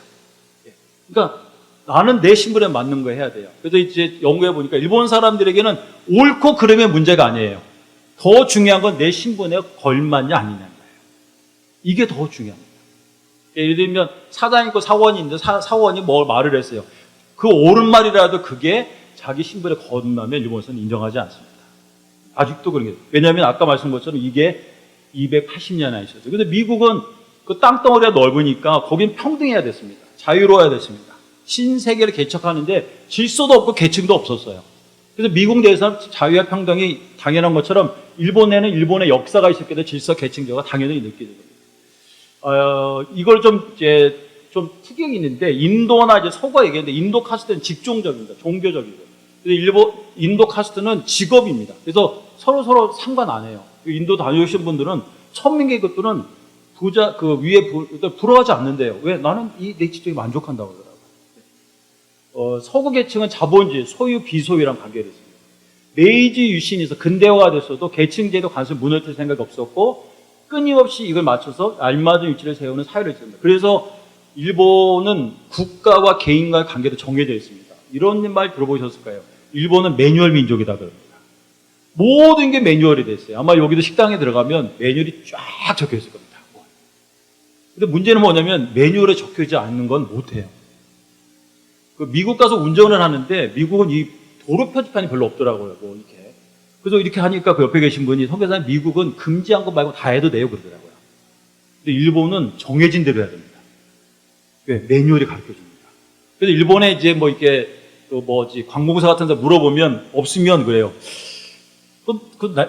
그러니까 나는 내 신분에 맞는 거 해야 돼요. 그래서 이제 연구해 보니까 일본 사람들에게는 옳고 그름의 문제가 아니에요. 더 중요한 건 내 신분에 걸맞냐 아니냐는 거예요. 이게 더 중요합니다. 예를 들면 사장 있고 사원이 있는데 사원이 뭘 말을 했어요. 그 옳은 말이라도 그게 자기 신분에 거듭나면 일본에서는 인정하지 않습니다. 아직도 그런 게. 왜냐하면 아까 말씀드린 것처럼 이게 280년이나 있었죠. 근데 미국은 그 땅덩어리가 넓으니까 거긴 평등해야 됐습니다. 자유로워야 됐습니다. 신세계를 개척하는데 질서도 없고 계층도 없었어요. 그래서 미국 내에서는 자유와 평등이 당연한 것처럼 일본에는 일본의 역사가 있었기 때문에 질서 계층제가 당연히 느끼게 됩니다. 이걸 좀 특이하게 있는데 인도나 이제 서구가 얘기했는데 인도 카스트는 직종적입니다. 종교적이고. 인도 카스트는 직업입니다. 그래서 서로 상관 안 해요. 인도 다녀오신 분들은 천민계급들은 부자 그 위에 부러워하지 않는데요. 왜? 나는 내 직종에 만족한다고 그러더라고요. 서구 계층은 자본주의, 소유 비소유랑 관계가 있습니다. 메이지 유신에서 근대화가 됐어도 계층제도 관습 무너뜨릴 생각이 없었고 끊임없이 이걸 맞춰서 알맞은 위치를 세우는 사회를 있습니다. 그래서 일본은 국가와 개인과의 관계도 정해져 있습니다. 이런 말 들어보셨을 거예요. 일본은 매뉴얼 민족이다 그럽니다. 모든 게 매뉴얼이 됐어요. 아마 여기도 식당에 들어가면 매뉴얼이 쫙 적혀 있을 겁니다. 근데 문제는 뭐냐면 매뉴얼에 적혀 있지 않는 건 못해요. 미국 가서 운전을 하는데 미국은 이 도로 표지판이 별로 없더라고요. 뭐 이렇게. 그래서 이렇게 하니까 그 옆에 계신 분이 선교사님 미국은 금지한 것 말고 다 해도 돼요 그러더라고요. 근데 일본은 정해진 대로 해야 됩니다. 왜? 매뉴얼이 가르쳐 줍니다. 그래서 일본에 이제 뭐 이렇게 관공서 같은 데 물어보면 없으면 그래요.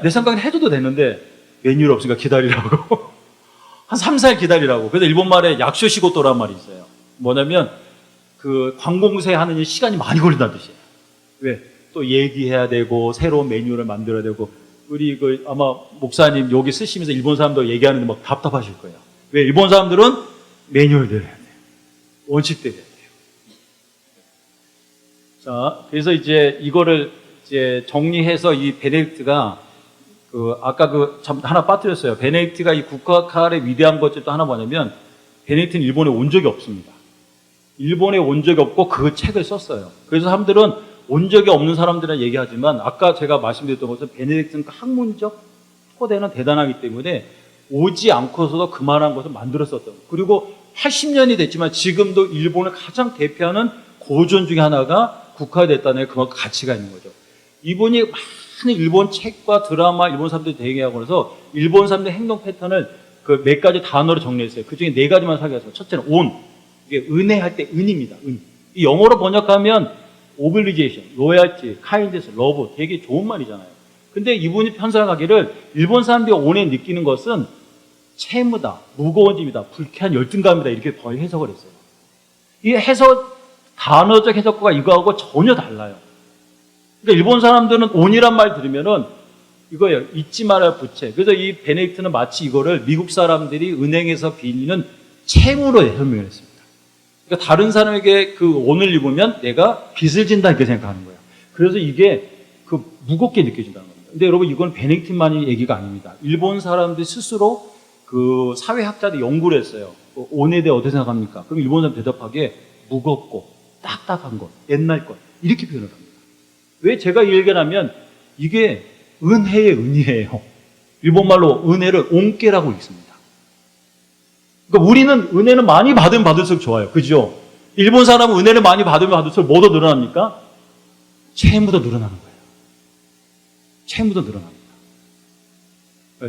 내 생각엔 해줘도 되는데 매뉴얼 없으니까 기다리라고. 한 3, 4일 기다리라고. 그래서 일본 말에 약쇼시고토라는 말이 있어요. 뭐냐면 그 관공서에 하는 시간이 많이 걸린다는 뜻이에요. 왜? 또 얘기해야 되고 새로운 매뉴얼을 만들어야 되고 우리 아마 목사님 여기 쓰시면서 일본 사람들 얘기하는데 막 답답하실 거예요. 왜? 일본 사람들은 매뉴얼대로 해야 돼요. 원칙대로 해야 돼요. 자, 그래서 이제 이거를 이제 정리해서 이 베네딕트가 아까 참 하나 빠뜨렸어요. 베네딕트가 이 국가칼의 위대한 것 중에 또 하나 뭐냐면 베네딕트는 일본에 온 적이 없습니다. 일본에 온 적이 없고 그 책을 썼어요. 그래서 사람들은 온 적이 없는 사람들은 얘기하지만 아까 제가 말씀드렸던 것처럼 베네딕트는 그 학문적 토대는 대단하기 때문에 오지 않고서도 그만한 것을 만들었었던 거예요. 그리고 80년이 됐지만 지금도 일본을 가장 대표하는 고전 중에 하나가 국화됐다는 그만큼 가치가 있는 거죠. 이분이 많은 일본 책과 드라마, 일본 사람들이 대기하고 그래서 일본 사람들의 행동 패턴을 그 몇 가지 단어로 정리했어요. 그 중에 네 가지만 사용했어요. 첫째는 온. 이게 은혜할 때 은입니다. 은. 이 영어로 번역하면 obligation, loyalty, kindness, love 되게 좋은 말이잖아요. 근데 이분이 편성하기를 일본 사람들이 온에 느끼는 것은 채무다, 무거운 짐이다, 불쾌한 열등감이다 이렇게 해석을 했어요. 이 해석, 단어적 해석과 이거하고 전혀 달라요. 그러니까 일본 사람들은 온이란 말 들으면은 이거예요. 잊지 말아야 부채. 그래서 이 베네딕트는 마치 이거를 미국 사람들이 은행에서 빌리는 채무로 설명을 했습니다. 그러니까 다른 사람에게 그 온을 입으면 내가 빚을 진다 이렇게 생각하는 거예요. 그래서 이게 그 무겁게 느껴진다는 겁니다. 근데 여러분 이건 베네딕트만의 얘기가 아닙니다. 일본 사람들 스스로 그 사회학자들이 연구를 했어요. 온에 대해 어떻게 생각합니까? 그럼 일본 사람 대답하기에 무겁고 딱딱한 것, 옛날 것 이렇게 표현을 합니다. 왜 제가 이 얘기를 하면 이게 은혜의 은이에요. 일본말로 은혜를 온케라고 읽습니다. 그러니까 우리는 은혜는 많이 받으면 받을수록 좋아요. 그죠? 일본 사람은 은혜를 많이 받으면 받을수록 뭐도 늘어납니까? 채무도 늘어나는 거예요. 채무도 늘어납니다.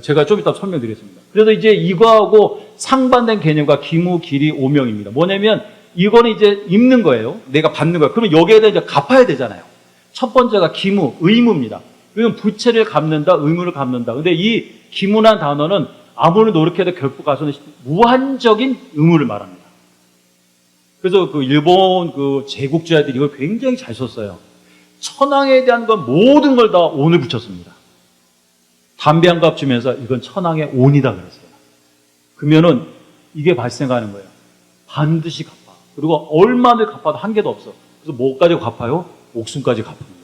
제가 좀 이따 설명드리겠습니다. 그래서 이제 이거하고 상반된 개념과 기무, 기리, 오명입니다. 뭐냐면 이거는 이제 입는 거예요. 내가 받는 거예요. 그러면 여기에 대해 이제 갚아야 되잖아요. 첫 번째가 기무, 의무입니다. 이건 부채를 갚는다, 의무를 갚는다. 근데 이 기무란 단어는 아무리 노력해도 결국 가서는 무한적인 의무를 말합니다. 그래서 그 일본 그 제국주의자들이 이걸 굉장히 잘 썼어요. 천황에 대한 건 모든 걸 다 온을 붙였습니다. 담배 한 갑 주면서 이건 천황의 온이다 그랬어요. 그러면은 이게 발생하는 거예요. 반드시 갚아. 그리고 얼마를 갚아도 한계도 없어. 그래서 뭐까지 갚아요? 목숨까지 갚는 거예요.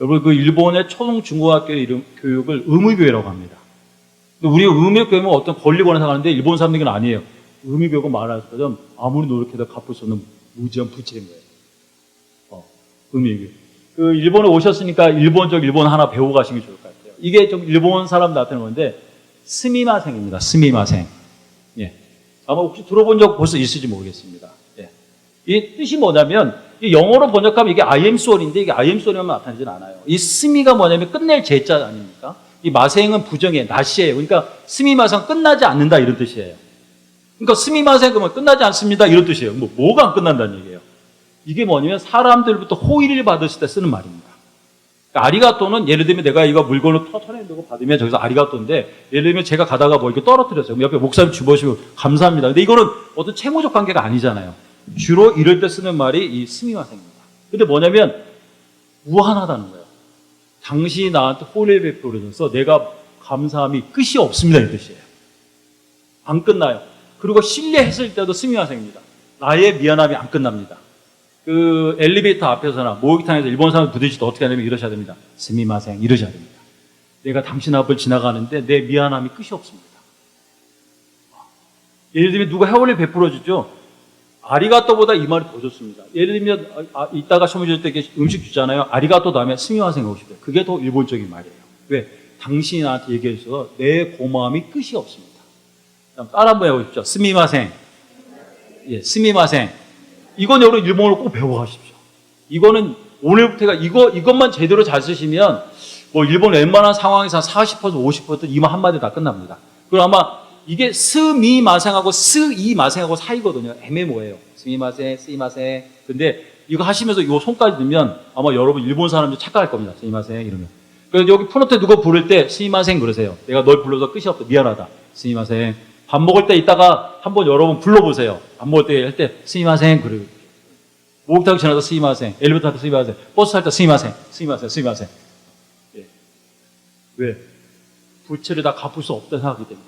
여러분 그 일본의 초등 중고등학교 이름 교육을 의무교육이라고 합니다. 우리 의무교육은 어떤 권리관을 생각하는데 일본 사람들은 아니에요. 의무교육은 말할 것처럼 아무리 노력해도 갚을 수 없는 무지한 부채인 거예요. 의무교육. 그 일본에 오셨으니까 일본적 일본 하나 배우고 가시는 게 좋을 것 같아요. 이게 좀 일본 사람 나타내는 건데 스미마생입니다. 스미마생. 예. 아마 혹시 들어본 적 벌써 있을지 모르겠습니다. 예. 이 뜻이 뭐냐면 이 영어로 번역하면 이게 I am sorry인데 이게 I am sorry만 나타나지는 않아요. 이 스미가 뭐냐면 끝낼 제자 아닙니까? 이 마생은 부정의 낫이에요. 그러니까 스미마생 끝나지 않는다 이런 뜻이에요. 그러니까 스미마생 그러면 끝나지 않습니다 이런 뜻이에요. 뭐가 안 끝난다는 얘기예요. 이게 뭐냐면 사람들부터 호의를 받으실 때 쓰는 말입니다. 그러니까 아리가또는 예를 들면 내가 이거 물건을 터트려 두고 받으면 저기서 아리가또인데 예를 들면 제가 가다가 뭐 이렇게 떨어뜨렸어요. 옆에 목사님 주보시고 감사합니다. 근데 이거는 어떤 채무적 관계가 아니잖아요. 주로 이럴 때 쓰는 말이 이 스미마생입니다. 근데 뭐냐면 무한하다는 거예요. 당신이 나한테 호의를 베풀어줘서 내가 감사함이 끝이 없습니다 이 뜻이에요. 안 끝나요. 그리고 신뢰했을 때도 스미마생입니다. 나의 미안함이 안 끝납니다. 그 엘리베이터 앞에서나 목욕탕에서 일본 사람 부딪힐 때 어떻게 하냐면 이러셔야 됩니다. 스미마생 이러셔야 됩니다. 내가 당신 앞을 지나가는데 내 미안함이 끝이 없습니다. 예를 들면 누가 호의를 베풀어주죠. 아리가또보다 이 말이 더 좋습니다. 예를 들면 이따가 시험 줄 때 음식 주잖아요. 아리가또 다음에 스미마생 하고 싶어요. 그게 더 일본적인 말이에요. 왜? 당신이 나한테 얘기해 주셔서 내 고마움이 끝이 없습니다. 따라 한번 해보십시오. 스미마생. 예, 스미마생. 이건 여러분 일본어로 꼭 배워가십시오. 이거는 오늘부터가 이것만 제대로 잘 쓰시면 뭐 일본 웬만한 상황에서 40% 50% 이만 한마디 다 끝납니다. 그리고 아마 이게 스미마생하고 스이마생하고 사이거든요. 애매모호해요. 스미마생, 스이마생. 근데 이거 하시면서 이 손까지 넣으면 아마 여러분 일본 사람들 착각할 겁니다. 스미마생 이러면. 그래서 여기 푸노테 누가 부를 때 스미마생 그러세요. 내가 널 불러서 끝이 없다. 미안하다. 스미마생. 밥 먹을 때 이따가 한번 여러분 불러보세요. 밥 먹을 때 할 때 스미마생 그래요. 목욕탕 지나서 스미마생. 엘리베이터 탈 때 스미마생. 버스 탈 때 스미마생. 스미마생. 스미마생. 예. 왜? 부채를 다 갚을 수 없다는 생각이 때문에.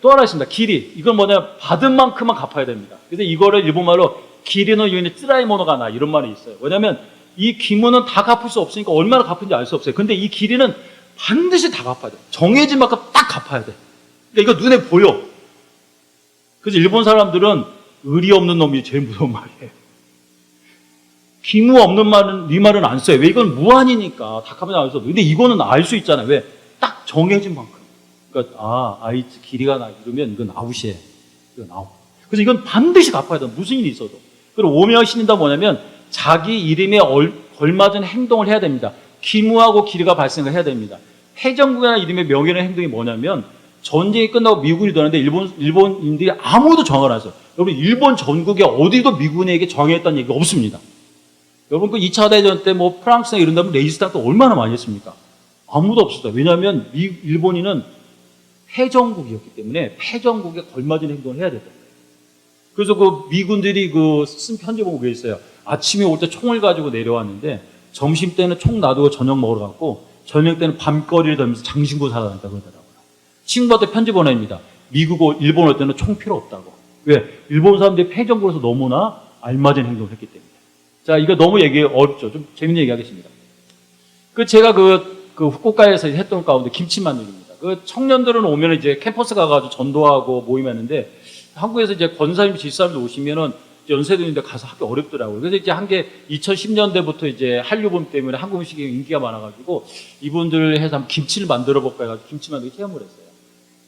또 하나 있습니다. 기리. 이건 뭐냐 받은 만큼만 갚아야 됩니다. 그래서 이거를 일본말로 기리노 유인의 쯔라이모노가 나 이런 말이 있어요. 왜냐하면 이 기무는 다 갚을 수 없으니까 얼마나 갚은지 알 수 없어요. 근데 이 기리는 반드시 다 갚아야 돼. 정해진 만큼 딱 갚아야 돼. 그러니까 이거 눈에 보여. 그래서 일본 사람들은 의리 없는 놈이 제일 무서운 말이에요. 기무 없는 말은, 네 말은 안 써요. 왜? 이건 무한이니까. 닭하면 안 써도. 근데 이거는 알 수 있잖아요. 왜? 딱 정해진 만큼. 그러니까, 아이츠 길이가 나, 이러면 이건 아웃이에요. 이건 아웃. 그래서 이건 반드시 갚아야 돼. 무슨 일이 있어도. 그리고 오명을 신인다 뭐냐면, 자기 이름에 걸맞은 행동을 해야 됩니다. 기무하고 길이가 발생을 해야 됩니다. 해전국이라는 이름의 명예는 행동이 뭐냐면, 전쟁이 끝나고 미군이 들어왔는데 일본인들이 아무도 저항을 안 했어요. 여러분, 일본 전국에 어디도 미군에게 저항했다는 얘기가 없습니다. 여러분, 그 2차 대전 때 뭐 프랑스나 이런 데면 레지스탕스 얼마나 많이 했습니까? 아무도 없었어요. 왜냐하면 일본인은 패전국이었기 때문에 패전국에 걸맞은 행동을 해야 됐던 거예요. 그래서 그 미군들이 쓴 편지 보고 그랬어요. 아침에 올 때 총을 가지고 내려왔는데 점심 때는 총 놔두고 저녁 먹으러 갔고 저녁 때는 밤거리를 다니면서 장신구 살아다녔다고 그러더라고요. 친구한테 편지 보냅니다. 미국, 일본 올 때는 총 필요 없다고. 왜? 일본 사람들이 패전국에서 너무나 알맞은 행동을 했기 때문에. 자, 이거 너무 얘기 어렵죠. 좀 재밌는 얘기 하겠습니다. 제가 후쿠오카에서 했던 가운데 김치 만들기입니다. 청년들은 오면 이제 캠퍼스 가가지고 전도하고 모임하는데 한국에서 이제 권사님, 집사님들 오시면은 연세대인데 가서 하기 어렵더라고요. 그래서 이제 한 게 2010년대부터 이제 한류붐 때문에 한국 음식이 인기가 많아가지고 이분들 해서 한번 김치를 만들어 볼까 해가지고 김치 만들기 체험을 했어요.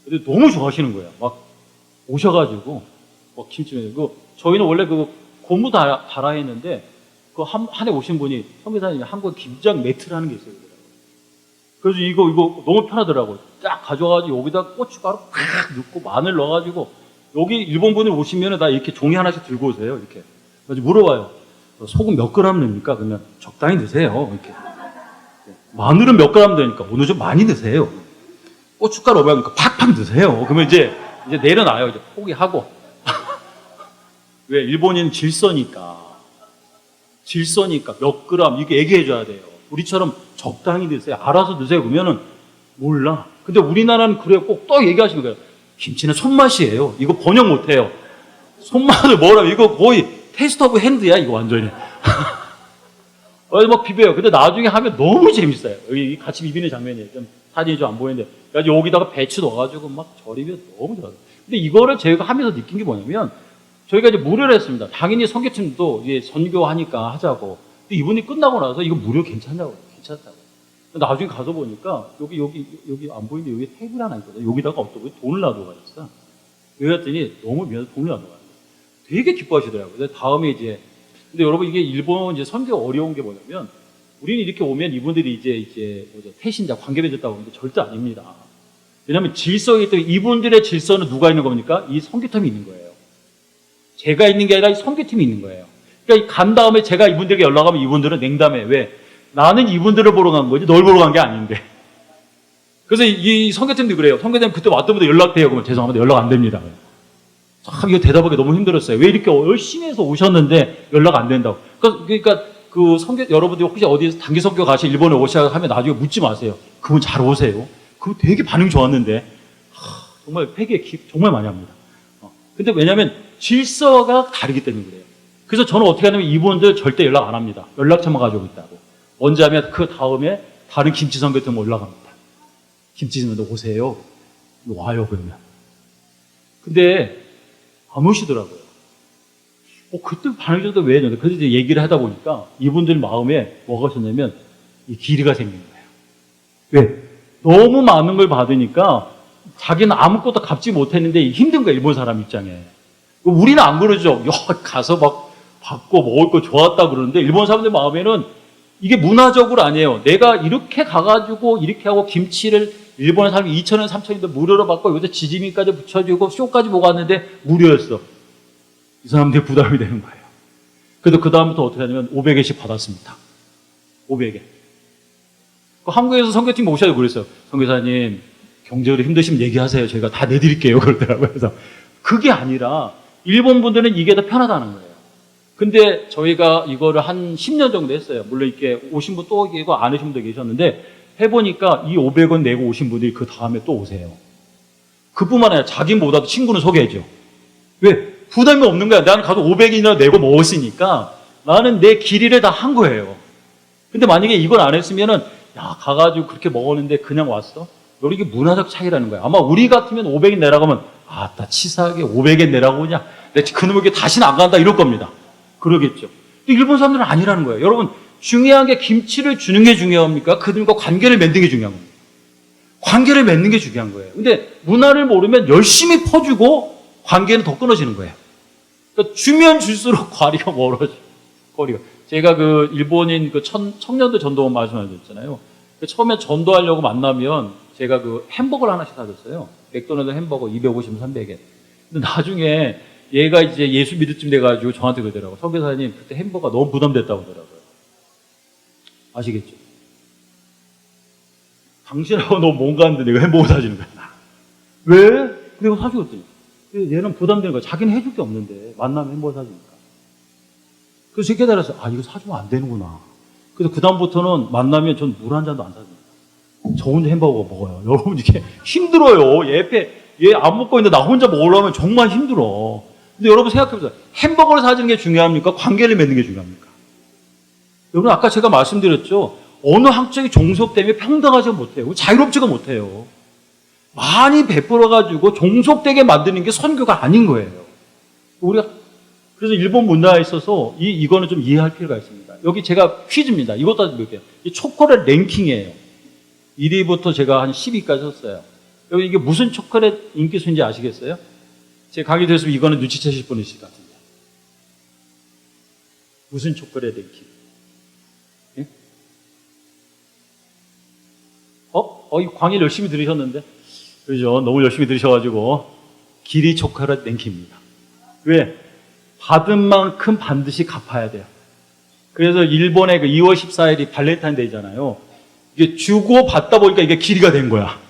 근데 너무 좋아하시는 거예요. 막 오셔가지고 막 김치 만들고 저희는 원래 고무 달아 했는데 한 해 오신 분이 선교사님이 한국 김장 매트라는 게 있어요. 그래서 이거 너무 편하더라고요. 딱 가져와가지고 여기다 고춧가루 팍 넣고 마늘 넣어가지고 여기 일본 분이 오시면 나 이렇게 종이 하나씩 들고 오세요. 이렇게. 그래서 물어봐요. 소금 몇 그램 넣습니까? 그러면 적당히 넣으세요. 이렇게. 마늘은 몇 그램 넣으니까 오늘 좀 많이 넣으세요. 고춧가루 넣으니까 팍팍 넣으세요. 그러면 이제 내려놔요. 이제 포기하고. 왜? 일본인은 질서니까 몇 그램 이게 얘기해줘야 돼요. 우리처럼 적당히 넣으세요. 알아서 넣으세요. 그러면은 몰라. 근데 우리나라는 그래요. 꼭 또 얘기하시는 거예요. 김치는 손맛이에요. 이거 번역 못해요. 손맛을 뭐라고, 이거 거의 테스트 오브 핸드야, 이거 완전히. 막 비벼요. 근데 나중에 하면 너무 재밌어요. 여기 같이 비비는 장면이에요. 사진이 좀 안 보이는데. 그래서 여기다가 배추 넣어가지고 막 절이면 너무 좋아요. 근데 이거를 저희가 하면서 느낀 게 뭐냐면, 저희가 이제 무료로 했습니다. 당연히 선교팀도 이제 선교하니까 하자고. 근데 이분이 끝나고 나서 이거 무료 괜찮냐고. 괜찮다고. 나중에 가서 보니까 여기 안 보이는데 여기 테이블 하나 있거든요. 여기다가 어떤 돈을 놔두고 가셨어. 여기 갔더니 너무 미안해서 돈을 놔두고 가요. 되게 기뻐하시더라고요. 근데 다음에 근데 여러분 이게 일본 선교 어려운 게 뭐냐면 우리는 이렇게 오면 이분들이 이제 태신자, 관계 맺었다고 하는데 절대 아닙니다. 왜냐하면 질서에 있던 이분들의 질서는 누가 있는 겁니까? 이 선교팀이 있는 거예요. 제가 있는 게 아니라 이 선교팀이 있는 거예요. 그러니까 간 다음에 제가 이분들에게 연락하면 이분들은 냉담해. 왜? 나는 이분들을 보러 간 거지 널 보러 간 게 아닌데. 그래서 이 선교팀도 그래요. 선교팀 그때 왔던 분들 연락돼요. 그러면 죄송합니다. 연락 안 됩니다. 참 이거 대답하기 너무 힘들었어요. 왜 이렇게 열심히 해서 오셨는데 연락 안 된다고. 그러니까 여러분들이 혹시 어디 단기 선교 가시 일본에 오시자 하면 나중에 묻지 마세요. 그분 잘 오세요. 그거 되게 반응이 좋았는데 정말 회개 정말 많이 합니다. 근데 왜냐하면 질서가 다르기 때문에 그래요. 그래서 저는 어떻게 하냐면 이분들 절대 연락 안 합니다. 연락처만 가지고 있다고. 언제 하면 그 다음에 다른 김치 선교팀 올라갑니다. 김치 선교팀 오세요. 와요 그러면. 근데 안 오시더라고요. 그때 반응이 좀 더 왜 했는데 그래서 이제 얘기를 하다 보니까 이분들 마음에 뭐가 있었냐면 이 기리가 생긴 거예요. 왜? 너무 많은 걸 받으니까 자기는 아무것도 갚지 못했는데 힘든 거예요. 일본 사람 입장에. 우리는 안 그러죠. 가서 막 받고 먹을 거 좋았다 그러는데 일본 사람들 마음에는 이게 문화적으로 아니에요. 내가 이렇게 가가지고 이렇게 하고 김치를 일본의 사람이 2,000원, 3,000원인데 무료로 받고 여기서 지짐이까지 붙여주고 쇼까지 보고 왔는데 무료였어. 이 사람들이 부담이 되는 거예요. 그래서 그 다음부터 어떻게 하냐면 500개씩 받았습니다. 500개. 한국에서 선교팀 오셔야 그랬어요. 선교사님 경제적으로 힘드시면 얘기하세요. 저희가 다 내드릴게요. 그러더라고요. 그래서 그게 아니라 일본 분들은 이게 더 편하다는 거예요. 근데 저희가 이거를 한 10년 정도 했어요. 물론 이렇게 오신 분 또 계시고 안 오신 분도 계셨는데 해보니까 이 500원 내고 오신 분들이 그 다음에 또 오세요. 그뿐만 아니라 자기보다도 친구는 소개해줘. 왜? 부담이 없는 거야. 나는 가서 500원이나 내고 먹었으니까 나는 내 길이를 다 한 거예요. 근데 만약에 이걸 안 했으면은 가가지고 그렇게 먹었는데 그냥 왔어? 여기 이게 문화적 차이라는 거야. 아마 우리 같으면 500원 내라고 하면 나 치사하게 500원 내라고 그냥 내 그놈에게 다시는 안 간다 이럴 겁니다. 그러겠죠. 근데 일본 사람들은 아니라는 거예요. 여러분, 중요한 게 김치를 주는 게 중요합니까? 그들과 관계를 맺는 게 중요한 겁니다. 관계를 맺는 게 중요한 거예요. 근데 문화를 모르면 열심히 퍼주고 관계는 더 끊어지는 거예요. 그러니까 주면 줄수록 거리가 멀어져. 거리가. 제가 그 일본인 그 청년들 전도원 말씀하셨잖아요. 처음에 전도하려고 만나면 제가 그 햄버거를 하나씩 사줬어요. 맥도날드 햄버거 250엔, 300엔. 근데 나중에 얘가 이제 예수 믿을 쯤 돼가지고 저한테 그러더라고요. 선교사님, 그때 햄버거가 너무 부담됐다고 그러더라고요. 아시겠죠? 당신하고 너무 뭔가 하는데 내가 햄버거 사주는 거야. 왜? 내가 사주거든요. 얘는 부담되는 거야. 자기는 해줄 게 없는데 만나면 햄버거 사주니까. 그래서 제가 깨달았어요. 아, 이거 사주면 안 되는구나. 그래서 그다음부터는 만나면 전 물 한 잔도 안 사줍니다. 저 혼자 햄버거 먹어요. 여러분, 이게 힘들어요. 얘 안 먹고 있는데 나 혼자 먹으려면 정말 힘들어. 근데 여러분 생각해보세요. 햄버거를 사주는 게 중요합니까? 관계를 맺는 게 중요합니까? 여러분, 아까 제가 말씀드렸죠. 어느 학적인 종속 때문에 평등하지 못해요. 자유롭지가 못해요. 많이 베풀어가지고 종속되게 만드는 게 선교가 아닌 거예요. 우리가 그래서 일본 문화에 있어서 이거는 좀 이해할 필요가 있습니다. 여기 제가 퀴즈입니다. 이것도 볼게요. 이 초콜릿 랭킹이에요. 1위부터 제가 한 10위까지 썼어요. 여기 이게 무슨 초콜릿 인기 순인지 아시겠어요? 제 강의 됐으면 이거는 눈치채실 분 있을 것 같은데. 무슨 초콜릿 랭킹? 예? 이 강의 열심히 들으셨는데? 그죠? 너무 열심히 들으셔가지고 기리 초콜릿 랭킹입니다. 왜? 받은 만큼 반드시 갚아야 돼요. 그래서 일본의 그 2월 14일이 발렌타인데이잖아요. 이게 주고 받다 보니까 이게 길이가 된 거야.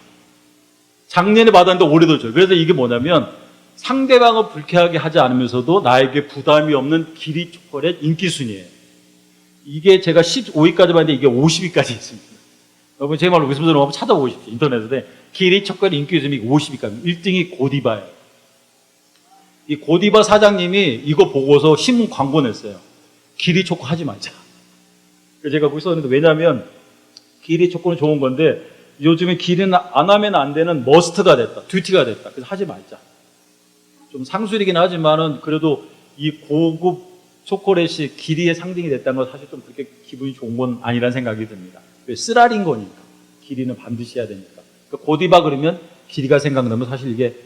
작년에 받았는데 올해도 줘요. 그래서 이게 뭐냐면 상대방을 불쾌하게 하지 않으면서도 나에게 부담이 없는 기리 초콜릿 인기 순위예요. 이게 제가 15위까지 봤는데 이게 50위까지 있습니다. 여러분 제 말로 무슨 소리를 한번 찾아보십시오. 인터넷에. 기리 초콜릿 인기 순위 50위까지. 1등이 고디바예요. 이 고디바 사장님이 이거 보고서 신문 광고 냈어요. 기리 초코 하지 말자. 그래서 제가 거기 썼는데, 왜냐하면 기리 초코는 좋은 건데 요즘에 기리는 안 하면 안 되는 머스트가 됐다. 듀티가 됐다. 그래서 하지 말자. 좀 상술이긴 하지만은 그래도 이 고급 초콜릿이 기리의 상징이 됐다는 건 사실 좀 그렇게 기분이 좋은 건 아니라는 생각이 듭니다. 왜? 쓰라린 거니까. 기리는 반드시 해야 되니까. 그러니까 고디바 그러면 기리가 생각나면 사실 이게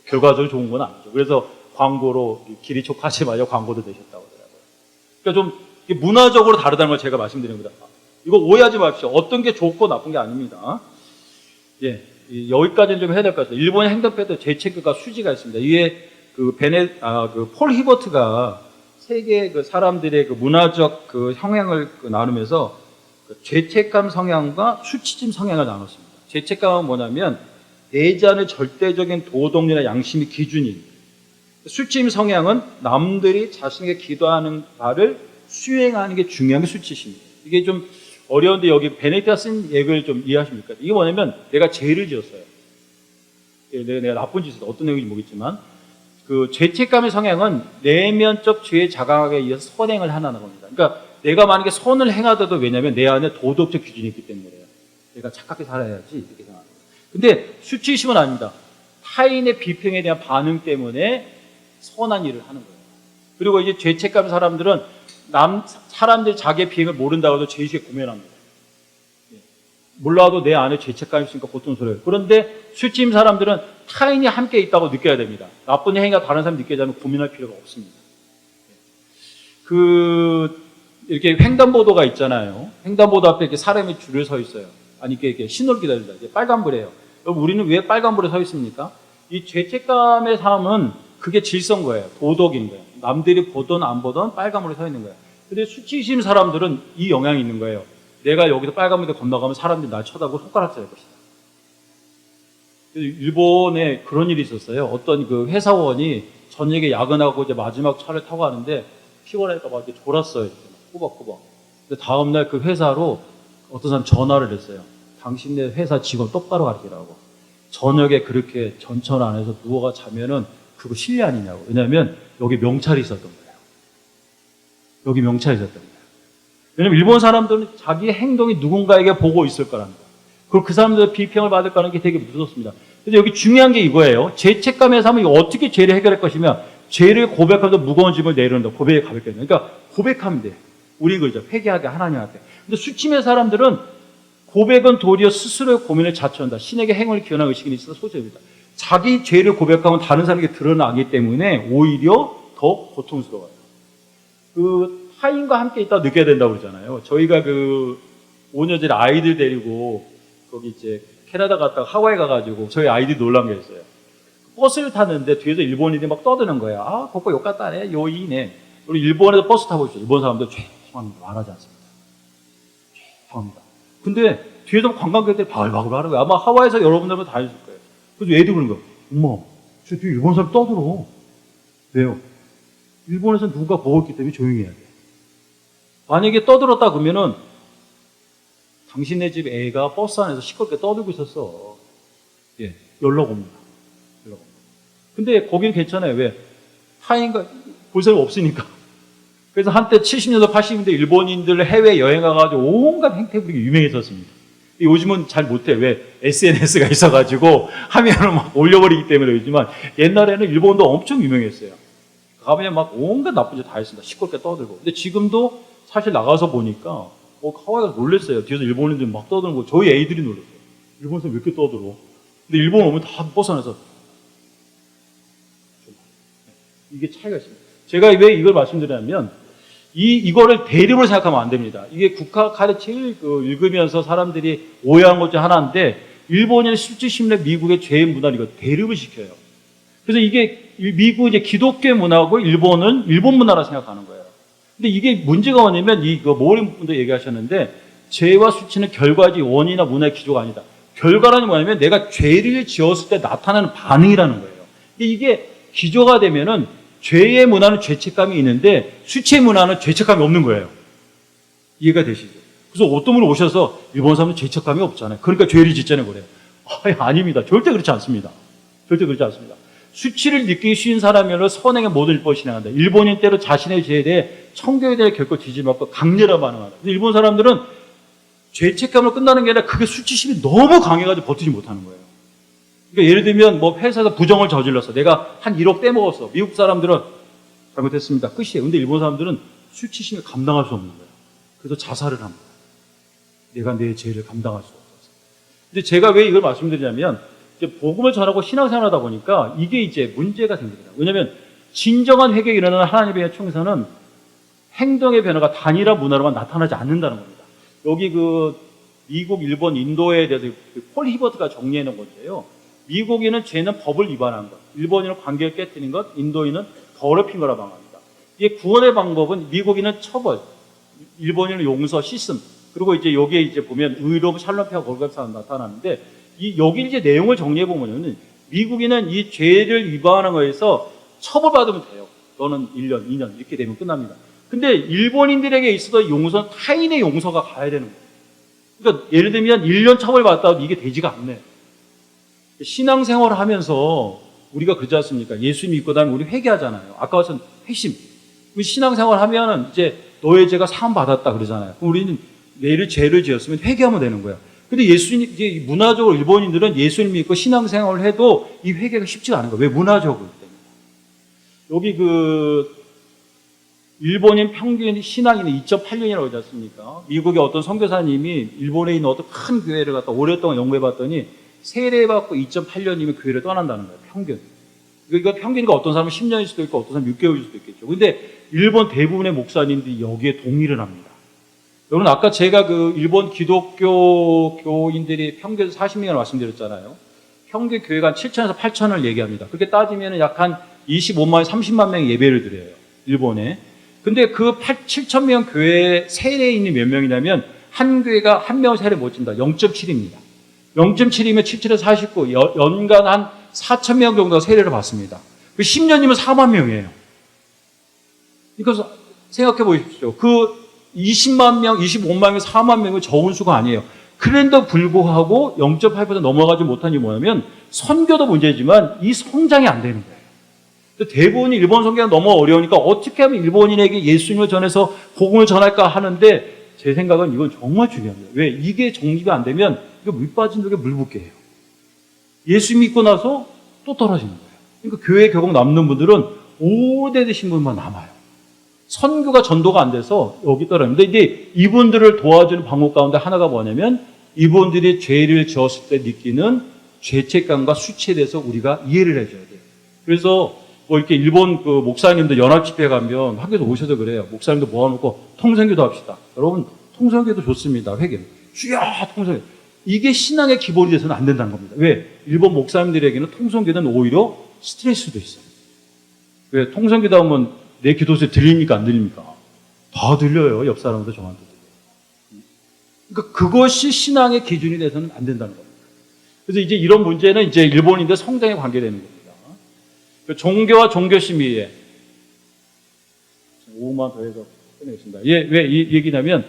결과적으로 좋은 건 아니죠. 그래서 광고로 기리 초코 하지 마요. 광고도 내셨다고 하더라고요. 그러니까 좀 문화적으로 다르다는 걸 제가 말씀드린 겁니다. 이거 오해하지 마십시오. 어떤 게 좋고 나쁜 게 아닙니다. 예, 여기까지는 좀 해야 될 것 같아요. 일본의 행동패드 죄책감과 수지가 있습니다. 이게 폴 히버트가 세계 그 사람들의 그 문화적 그 성향을 나누면서 그 죄책감 성향과 수치심 성향을 나눴습니다. 죄책감은 뭐냐면 내재하는 절대적인 도덕이나 양심이 기준인. 수치심 성향은 남들이 자신에게 기도하는 바를 수행하는 게 중요한 게 수치심입니다. 이게 좀 어려운데 여기 베네디크가 쓴 얘기를 좀 이해하십니까? 이게 뭐냐면 내가 죄를 지었어요. 내가 나쁜 짓을 어떤 내용인지 모르겠지만 그 죄책감의 성향은 내면적 죄의 자각에 의해서 선행을 하는 겁니다. 그러니까 내가 만약에 선을 행하더라도 왜냐하면 내 안에 도덕적 기준이 있기 때문에 그래요. 내가 착하게 살아야지 이렇게 생각합니다. 근데 수치심은 아닙니다. 타인의 비평에 대한 반응 때문에 선한 일을 하는 거예요. 그리고 이제 죄책감 사람들은 사람들이 자기의 비행을 모른다고 해도 죄의식에 고민합니다. 몰라도 내 안에 죄책감이 있으니까 보통 소리예요. 그런데 수치심 사람들은 타인이 함께 있다고 느껴야 됩니다. 나쁜 행위가 다른 사람이 느껴지면 고민할 필요가 없습니다. 이렇게 횡단보도가 있잖아요. 횡단보도 앞에 이렇게 사람이 줄을 서 있어요. 아니, 이렇게 신호를 기다린다. 이제 빨간불이에요. 여러분, 우리는 왜 빨간불에 서 있습니까? 이 죄책감의 삶은 그게 질서인 거예요. 도덕인 거예요. 남들이 보든 안 보든 빨간불에 서 있는 거예요. 근데 수치심 사람들은 이 영향이 있는 거예요. 내가 여기서 빨간불에 건너가면 사람들이 날 쳐다보고 손가락 질 것이다. 일본에 그런 일이 있었어요. 어떤 그 회사원이 저녁에 야근하고 이제 마지막 차를 타고 가는데 피곤하니까 막 이렇게 졸았어요. 이렇게 꼬박꼬박. 근데 다음날 그 회사로 어떤 사람 전화를 했어요. 당신네 회사 직원 똑바로 가르치라고. 저녁에 그렇게 전철 안에서 누워가 자면은 그거 실례 아니냐고. 왜냐하면 여기 명찰이 있었던 거예요. 여기 명찰이 있었던 거예요. 왜냐면 일본 사람들은 자기의 행동이 누군가에게 보고 있을 거랍니다. 그리고 그 사람들의 비평을 받을 거라는 게 되게 무섭습니다. 근데 여기 중요한 게 이거예요. 죄책감의 삶은 어떻게 죄를 해결할 것이며 죄를 고백하면서 무거운 짐을 내려놓는다. 고백이 가볍게. 그러니까 고백하면 돼. 우리 그러죠. 회개하게 하나님한테. 근데 수치의 사람들은 고백은 도리어 스스로의 고민을 자초한다. 신에게 행을 기원한 의식이 있어서 소재입니다. 자기 죄를 고백하면 다른 사람에게 드러나기 때문에 오히려 더 고통스러워요. 그 타인과 함께 있다 느껴야 된다고 그러잖아요. 저희가 그 5년 전에 아이들 데리고 거기 이제 캐나다 갔다가 하와이 가가지고 저희 아이들이 놀란 게 있어요. 버스를 탔는데 뒤에서 일본인들이 막 떠드는 거야. 아, 그거 욕같다네, 요이네. 우리 일본에서 버스 타보시죠. 일본 사람들 죄송합니다 말하지 않습니다. 죄송합니다. 근데 뒤에서 관광객들이 바글바글 하는 거야. 아마 하와이에서 여러분들도 다 했을 거예요. 그래서 애들 그러는 거야. 엄마, 저 뒤에 일본 사람 떠들어. 왜요? 일본에서 누가 보고 있기 때문에 조용히 해야 돼. 만약에 떠들었다 그러면은 당신네 집 애가 버스 안에서 시끄럽게 떠들고 있었어. 예, 연락 옵니다. 연락 옵니다. 근데 거기는 괜찮아요. 왜? 타인과 볼 사람이 없으니까. 그래서 한때 70년대, 80년대 일본인들 해외 여행 가가지고 온갖 행태 부리기 유명했었습니다. 요즘은 잘 못해. 왜? SNS가 있어가지고 하면은 막 올려버리기 때문에 그러지만 옛날에는 일본도 엄청 유명했어요. 가면 막 온갖 나쁜 짓 다 했습니다. 시끄럽게 떠들고. 근데 지금도 사실 나가서 보니까 하와이가 놀랬어요. 뒤에서 일본인들이 막 떠드는 거. 저희 애들이 놀랐어요. 일본에서 왜 이렇게 떠들어? 근데 일본 오면 다 버스 안에서 이게 차이가 있습니다. 제가 왜 이걸 말씀드리냐면 이거를 대립을 생각하면 안 됩니다. 이게 국가 카드 제일 읽으면서 사람들이 오해한 것 중 하나인데 일본의 수치심내 미국의 죄의 문화를 이거 대립을 시켜요. 그래서 이게 미국 이제 기독교 문화고 일본은 일본 문화라 생각하는 거예요. 근데 이게 문제가 뭐냐면 모든 분도 얘기하셨는데 죄와 수치는 결과지 원인이나 문화의 기조가 아니다. 결과라는 뭐냐면 내가 죄를 지었을 때 나타나는 반응이라는 거예요. 이게 기조가 되면은 죄의 문화는 죄책감이 있는데 수치의 문화는 죄책감이 없는 거예요. 이해가 되시죠? 그래서 어떤 분이 오셔서 일본 사람은 죄책감이 없잖아요. 그러니까 죄를 짓잖아요. 그래요. 아닙니다. 절대 그렇지 않습니다. 절대 그렇지 않습니다. 수치를 느끼기 쉬운 사람이면 선행의 모든 율법을 실행한다. 일본인 때로 자신의 죄에 대해 청교에 대해 결코 뒤집어먹고 강렬한 반응한다. 일본 사람들은 죄책감으로 끝나는 게 아니라 그게 수치심이 너무 강해가지고 버티지 못하는 거예요. 그러니까 예를 들면 회사에서 부정을 저질렀어. 내가 한 1억 떼먹었어. 미국 사람들은 잘못했습니다. 끝이에요. 근데 일본 사람들은 수치심을 감당할 수 없는 거예요. 그래서 자살을 합니다. 내가 내 죄를 감당할 수 없어서. 근데 제가 왜 이걸 말씀드리냐면 이제 복음을 전하고 신앙생활하다 보니까 이게 이제 문제가 생깁니다. 왜냐하면 진정한 회개가 일어나는 하나님의 총에서는 행동의 변화가 단일한 문화로만 나타나지 않는다는 겁니다. 여기 미국, 일본, 인도에 대해서 폴 히버트가 정리해 놓은 건데요. 미국인은 죄는 법을 위반한 것, 일본인은 관계를 깨뜨린 것, 인도인은 더럽힌 거라 방합니다. 이게 구원의 방법은 미국인은 처벌, 일본인은 용서, 씻음, 그리고 이제 여기에 이제 보면 의로움, 샬롬, 평화, 골감사 나타나는데 여기 이제 내용을 정리해 보면은 미국인은 이 죄를 위반하는 거에서 처벌받으면 돼요. 너는 1년, 2년 이렇게 되면 끝납니다. 근데 일본인들에게 있어서 용서는 타인의 용서가 가야 되는 거예요. 그러니까 예를 들면 1년 처벌받았다고 이게 되지가 않네. 신앙생활을 하면서 우리가 그러지 않습니까? 예수 믿고 나면 우리 회개하잖아요. 아까 말씀 회심. 신앙생활 하면은 이제 너의 죄가 사함 받았다 그러잖아요. 그럼 우리는 내일 죄를 지었으면 회개하면 되는 거예요. 근데 이제 문화적으로 일본인들은 예수님 믿고 신앙생활을 해도 이 회개가 쉽지가 않은 거예요. 왜? 문화적으로 때문에. 여기 일본인 평균 신앙인이 2.8년이라고 하지 않습니까? 미국의 어떤 선교사님이 일본에 있는 어떤 큰 교회를 갖다 오랫동안 연구해 봤더니 세례받고 2.8년이면 교회를 떠난다는 거예요. 평균. 이거 평균이니까 어떤 사람은 10년일 수도 있고 어떤 사람은 6개월일 수도 있겠죠. 근데 일본 대부분의 목사님들이 여기에 동의를 합니다. 여러분 아까 제가 일본 기독교 교인들이 평균 40명을 말씀드렸잖아요. 평균 교회가 한 7천에서 8천을 얘기합니다. 그렇게 따지면 약 한 25만, 30만 명이 예배를 드려요. 일본에. 근데 7천 명 교회에 세례인이 몇 명이냐면 한 교회가 한 명을 세례 못 준다. 0.7입니다. 0.7이면 77에서 49, 연간 한 4천 명 정도가 세례를 받습니다. 10년이면 4만 명이에요. 그러니까 생각해 보십시오. 20만 명, 25만 명, 4만 명은 적은 수가 아니에요. 그런데도 불구하고 0.8% 넘어가지 못한 게 뭐냐면 선교도 문제지만 이 성장이 안 되는 거예요. 대부분이 일본 선교가 너무 어려우니까 어떻게 하면 일본인에게 예수님을 전해서 복음을 전할까 하는데 제 생각은 이건 정말 중요합니다. 왜? 이게 정리가 안 되면 이거 물 빠진 독에 물 붓게 해요. 예수 믿고 나서 또 떨어지는 거예요. 그러니까 교회 교복 남는 분들은 오래되신 분만 남아요. 선교가 전도가 안 돼서 여기 떨어집니다. 이제 이분들을 도와주는 방법 가운데 하나가 뭐냐면 이분들이 죄를 지었을 때 느끼는 죄책감과 수치에 대해서 우리가 이해를 해줘야 돼요. 그래서 뭐 이렇게 일본 그 목사님들 연합 집회 가면 학교에서 오셔서 그래요. 목사님들 모아놓고 통성기도 합시다. 여러분 통성기도 좋습니다. 회개. 주여 통성기. 이게 신앙의 기본이 돼서는 안 된다는 겁니다. 왜? 일본 목사님들에게는 통성기는 오히려 스트레스도 있어요. 왜? 통성기도 하면 내 기도소리 들립니까? 안 들립니까? 다 들려요. 옆 사람도 저한테 들려요. 그러니까 그것이 신앙의 기준이 돼서는 안 된다는 겁니다. 그래서 이제 이런 문제는 이제 일본인들 성장에 관계되는 겁니다. 종교와 종교 심의에 5분만 더 해서 끝내겠습니다. 왜 이 얘기냐면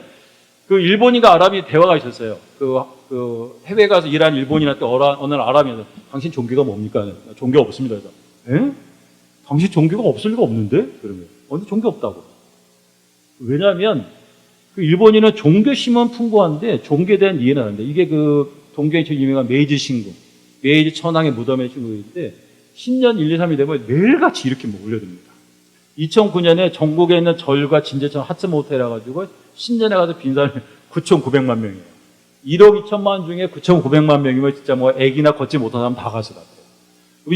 그 일본인과 아랍이 대화가 있었어요. 그 해외 가서 일한 일본인한테 어느 날 아랍인한테 당신 종교가 뭡니까? 종교 없습니다. 그래서 에? 당신 종교가 없을 리가 없는데? 그러면 어디 종교 없다고. 왜냐하면 그 일본인은 종교심은 풍부한데 종교에 대한 이해는 안 돼. 이게 그 동경의 제일 유명한 메이지 신궁, 메이지 천황의 무덤의 신궁인데 신년 1, 2, 3이 되면 매일같이 이렇게 몰려듭니다. 2009년에 전국에 있는 절과 진제천 하츠모텔 해가지고 신년에 가서 빈사람이 9,900만 명이에요. 1억 2천만 중에 9,900만 명이면 진짜 뭐 애기나 걷지 못한 사람 다 갔을 것 같아요.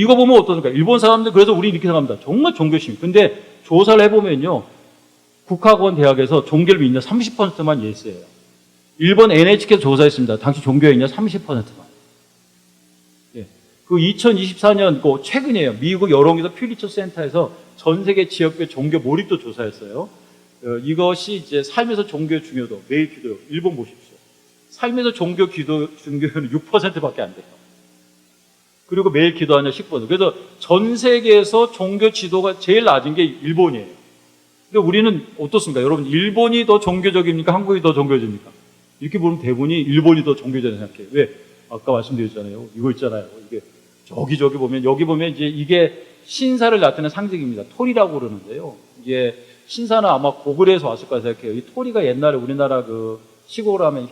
이거 보면 어떻습니까? 일본 사람들 그래서 우리 이렇게 생각합니다. 정말 종교심. 근데 조사를 해보면요. 국학원 대학에서 종교를 믿는 30%만 예스예요. 일본 NHK 조사했습니다. 당시 종교에 있냐? 30%만. 예. 그 2024년 그 최근이에요. 미국 여론조사 퓨리처 센터에서 전 세계 지역별 종교 몰입도 조사했어요. 이것이 이제 삶에서 종교의 중요도, 매일 기도, 일본 보십시오. 삶에서 종교 기도 중교는 6%밖에 안 돼요. 그리고 매일 기도하냐 10%. 그래서 전 세계에서 종교 지도가 제일 낮은 게 일본이에요. 근데 우리는 어떻습니까? 여러분, 일본이 더 종교적입니까? 한국이 더 종교적입니까? 이렇게 보면 대부분이 일본이 더 종교적이라고 생각해요. 왜? 아까 말씀드렸잖아요. 이거 있잖아요. 이게 저기 보면, 여기 보면 이제 이게 신사를 나타내는 상징입니다. 토리라고 그러는데요. 이게 신사는 아마 고글에서 왔을 거라 생각해요. 이 토리가 옛날에 우리나라 그 시골 하면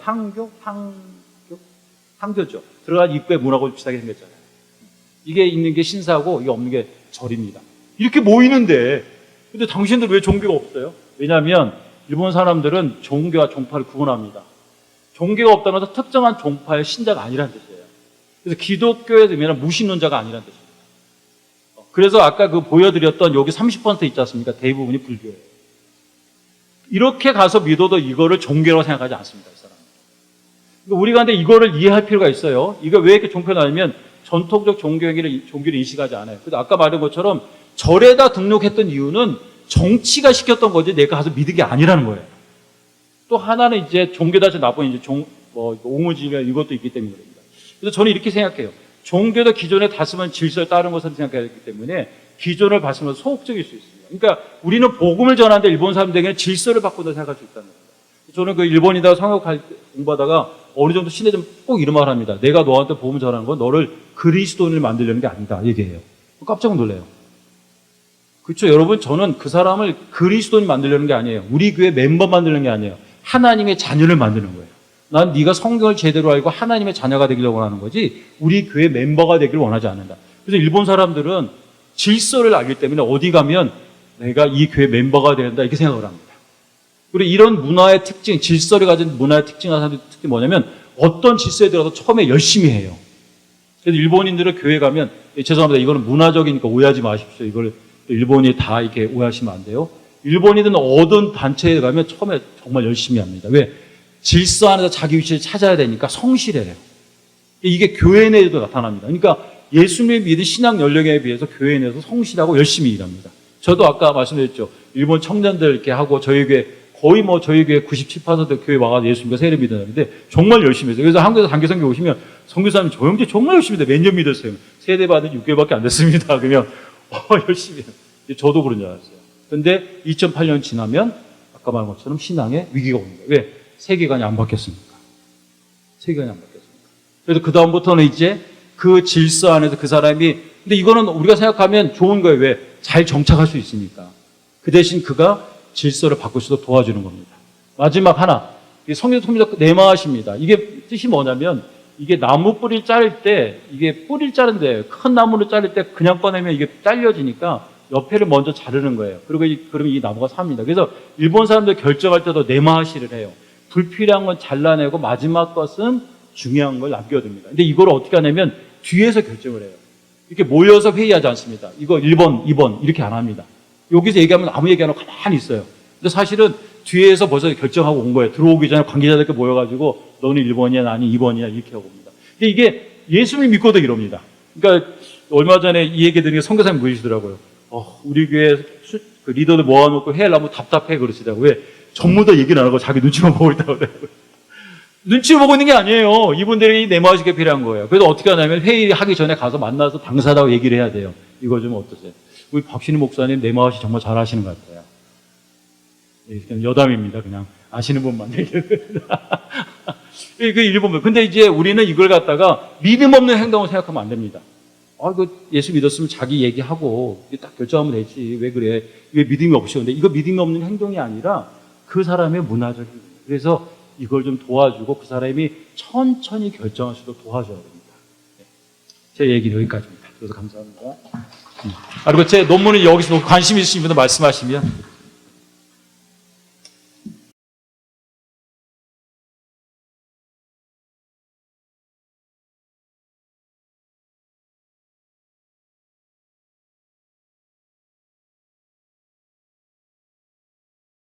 향교죠. 들어간 입구에 문하고 비슷하게 생겼잖아요. 이게 있는 게 신사고 이게 없는 게 절입니다. 이렇게 모이는데 근데 당신들 왜 종교가 없어요? 왜냐하면 일본 사람들은 종교와 종파를 구분합니다. 종교가 없다는 것은 특정한 종파의 신자가 아니라는 뜻이에요. 그래서 기독교의 의미는 무신론자가 아니라는 뜻입니다. 그래서 아까 그 보여드렸던 여기 30% 있지 않습니까? 대부분이 불교예요. 이렇게 가서 믿어도 이거를 종교라고 생각하지 않습니다. 이 사람은. 그러니까 우리가 근데 이거를 이해할 필요가 있어요. 이거 왜 이렇게 종편하냐면 전통적 종교를 인식하지 않아요. 그래서 아까 말한 것처럼 절에다 등록했던 이유는 정치가 시켰던 거지 내가 가서 믿은 게 아니라는 거예요. 또 하나는 이제 종교다 나쁜 이제 옹호지가 이것도 있기 때문입니다. 그래서 저는 이렇게 생각해요. 종교도 기존에 다스만 질서에 따른 것을 생각하기 때문에 기존을 봤으면 소극적일 수 있습니다. 그러니까 우리는 복음을 전하는데 일본 사람들에게는 질서를 바꾼다 생각할 수 있다는 겁니다. 저는 그 일본이다 성역할 공부하다가 어느 정도 신뢰좀 꼭 이런 말을 합니다. 내가 너한테 복음을 전하는 건 너를 그리스도인을 만들려는 게 아니다. 얘기해요. 깜짝 놀래요. 그렇죠. 여러분, 저는 그 사람을 그리스도인 만들려는 게 아니에요. 우리 교회 멤버 만들려는 게 아니에요. 하나님의 자녀를 만드는 거예요. 난 네가 성경을 제대로 알고 하나님의 자녀가 되기를 원하는 거지 우리 교회 멤버가 되기를 원하지 않는다. 그래서 일본 사람들은 질서를 알기 때문에 어디 가면 내가 이 교회 멤버가 된다 이렇게 생각을 합니다. 그리고 이런 문화의 특징, 질서를 가진 문화의 특징한 사람들의 특징이 뭐냐면 어떤 질서에 들어가서 처음에 열심히 해요. 그래서 일본인들은 교회 가면 죄송합니다. 이거는 문화적이니까 오해하지 마십시오. 이걸 일본이 다 이렇게 오해하시면 안 돼요. 일본인들은 어떤 단체에 가면 처음에 정말 열심히 합니다. 왜? 질서 안에서 자기 위치를 찾아야 되니까 성실해요. 이게 교회 내에도 나타납니다. 그러니까 예수님을 믿은 신앙 연령에 비해서 교회 내에서 성실하고 열심히 일합니다. 저도 아까 말씀드렸죠. 일본 청년들 이렇게 하고 저희 교회 거의 저희 교회 97% 교회 와가지고 예수님과 세례 믿었는데 정말 열심히 했어요. 그래서 한국에서 단기선교 오시면 선교사님 저 형제 정말 열심히 했어요. 몇 년 믿었어요. 세례 받은 6개월밖에 안 됐습니다. 그러면 열심히 해요. 저도 그런 줄 알았어요. 그런데 2008년 지나면 아까 말한 것처럼 신앙에 위기가 오는 거예요. 왜? 세계관이 안 바뀌었습니까? 세계관이 안 바뀌었습니까? 그래서 그 다음부터는 이제 그 질서 안에서 그 사람이 근데 이거는 우리가 생각하면 좋은 거예요. 왜? 잘 정착할 수 있으니까. 그 대신 그가 질서를 바꿀 수도 도와주는 겁니다. 마지막 하나. 성경 통일적 내마하십니다. 이게 뜻이 뭐냐면 이게 나무 뿌리를 자를 때 이게 뿌리를 자른데 큰 나무를 자를 때 그냥 꺼내면 이게 잘려지니까 옆에를 먼저 자르는 거예요. 그러면 이 나무가 삽니다. 그래서 일본 사람들 결정할 때도 네마하시를 해요. 불필요한 건 잘라내고 마지막 것은 중요한 걸 남겨둡니다. 근데 이걸 어떻게 하냐면 뒤에서 결정을 해요. 이렇게 모여서 회의하지 않습니다. 이거 1번, 2번 이렇게 안 합니다. 여기서 얘기하면 아무 얘기 안 하고 가만히 있어요. 근데 사실은 뒤에서 벌써 결정하고 온 거예요. 들어오기 전에 관계자들께 모여가지고 너는 1번이야, 나는 2번이야 이렇게 하고 옵니다. 근데 이게 예수를 믿고도 이럽니다. 그러니까 얼마 전에 이 얘기 드린 게 선교사님 모이시더라고요. 우리 교회 그 리더들 모아놓고 회의를 하면 답답해 그러시더라고요. 왜? 전부 다 얘기를 안 하고 자기 눈치만 보고 있다고 그러더라고요. 눈치를 보고 있는 게 아니에요. 이분들이 내마시게 필요한 거예요. 그래서 어떻게 하냐면 회의하기 전에 가서 만나서 당사자하고 얘기를 해야 돼요. 이거 좀 어떠세요? 우리 박신희 목사님 내마시 정말 잘 하시는 것 같아요. 그냥 여담입니다. 그냥 아시는 분만 얘기합니다. 그 일본. 근데 이제 우리는 이걸 갖다가 믿음 없는 행동을 생각하면 안 됩니다. 예수 믿었으면 자기 얘기하고 딱 결정하면 되지. 왜 그래? 왜 믿음이 없이 오는데 이거 믿음이 없는 행동이 아니라 그 사람의 문화적인 행동. 그래서 이걸 좀 도와주고 그 사람이 천천히 결정할 수 있도록 도와줘야 됩니다. 제 얘기는 여기까지입니다. 그래서 감사합니다. 그리고 제 논문을 여기서 관심 있으신 분들 말씀하시면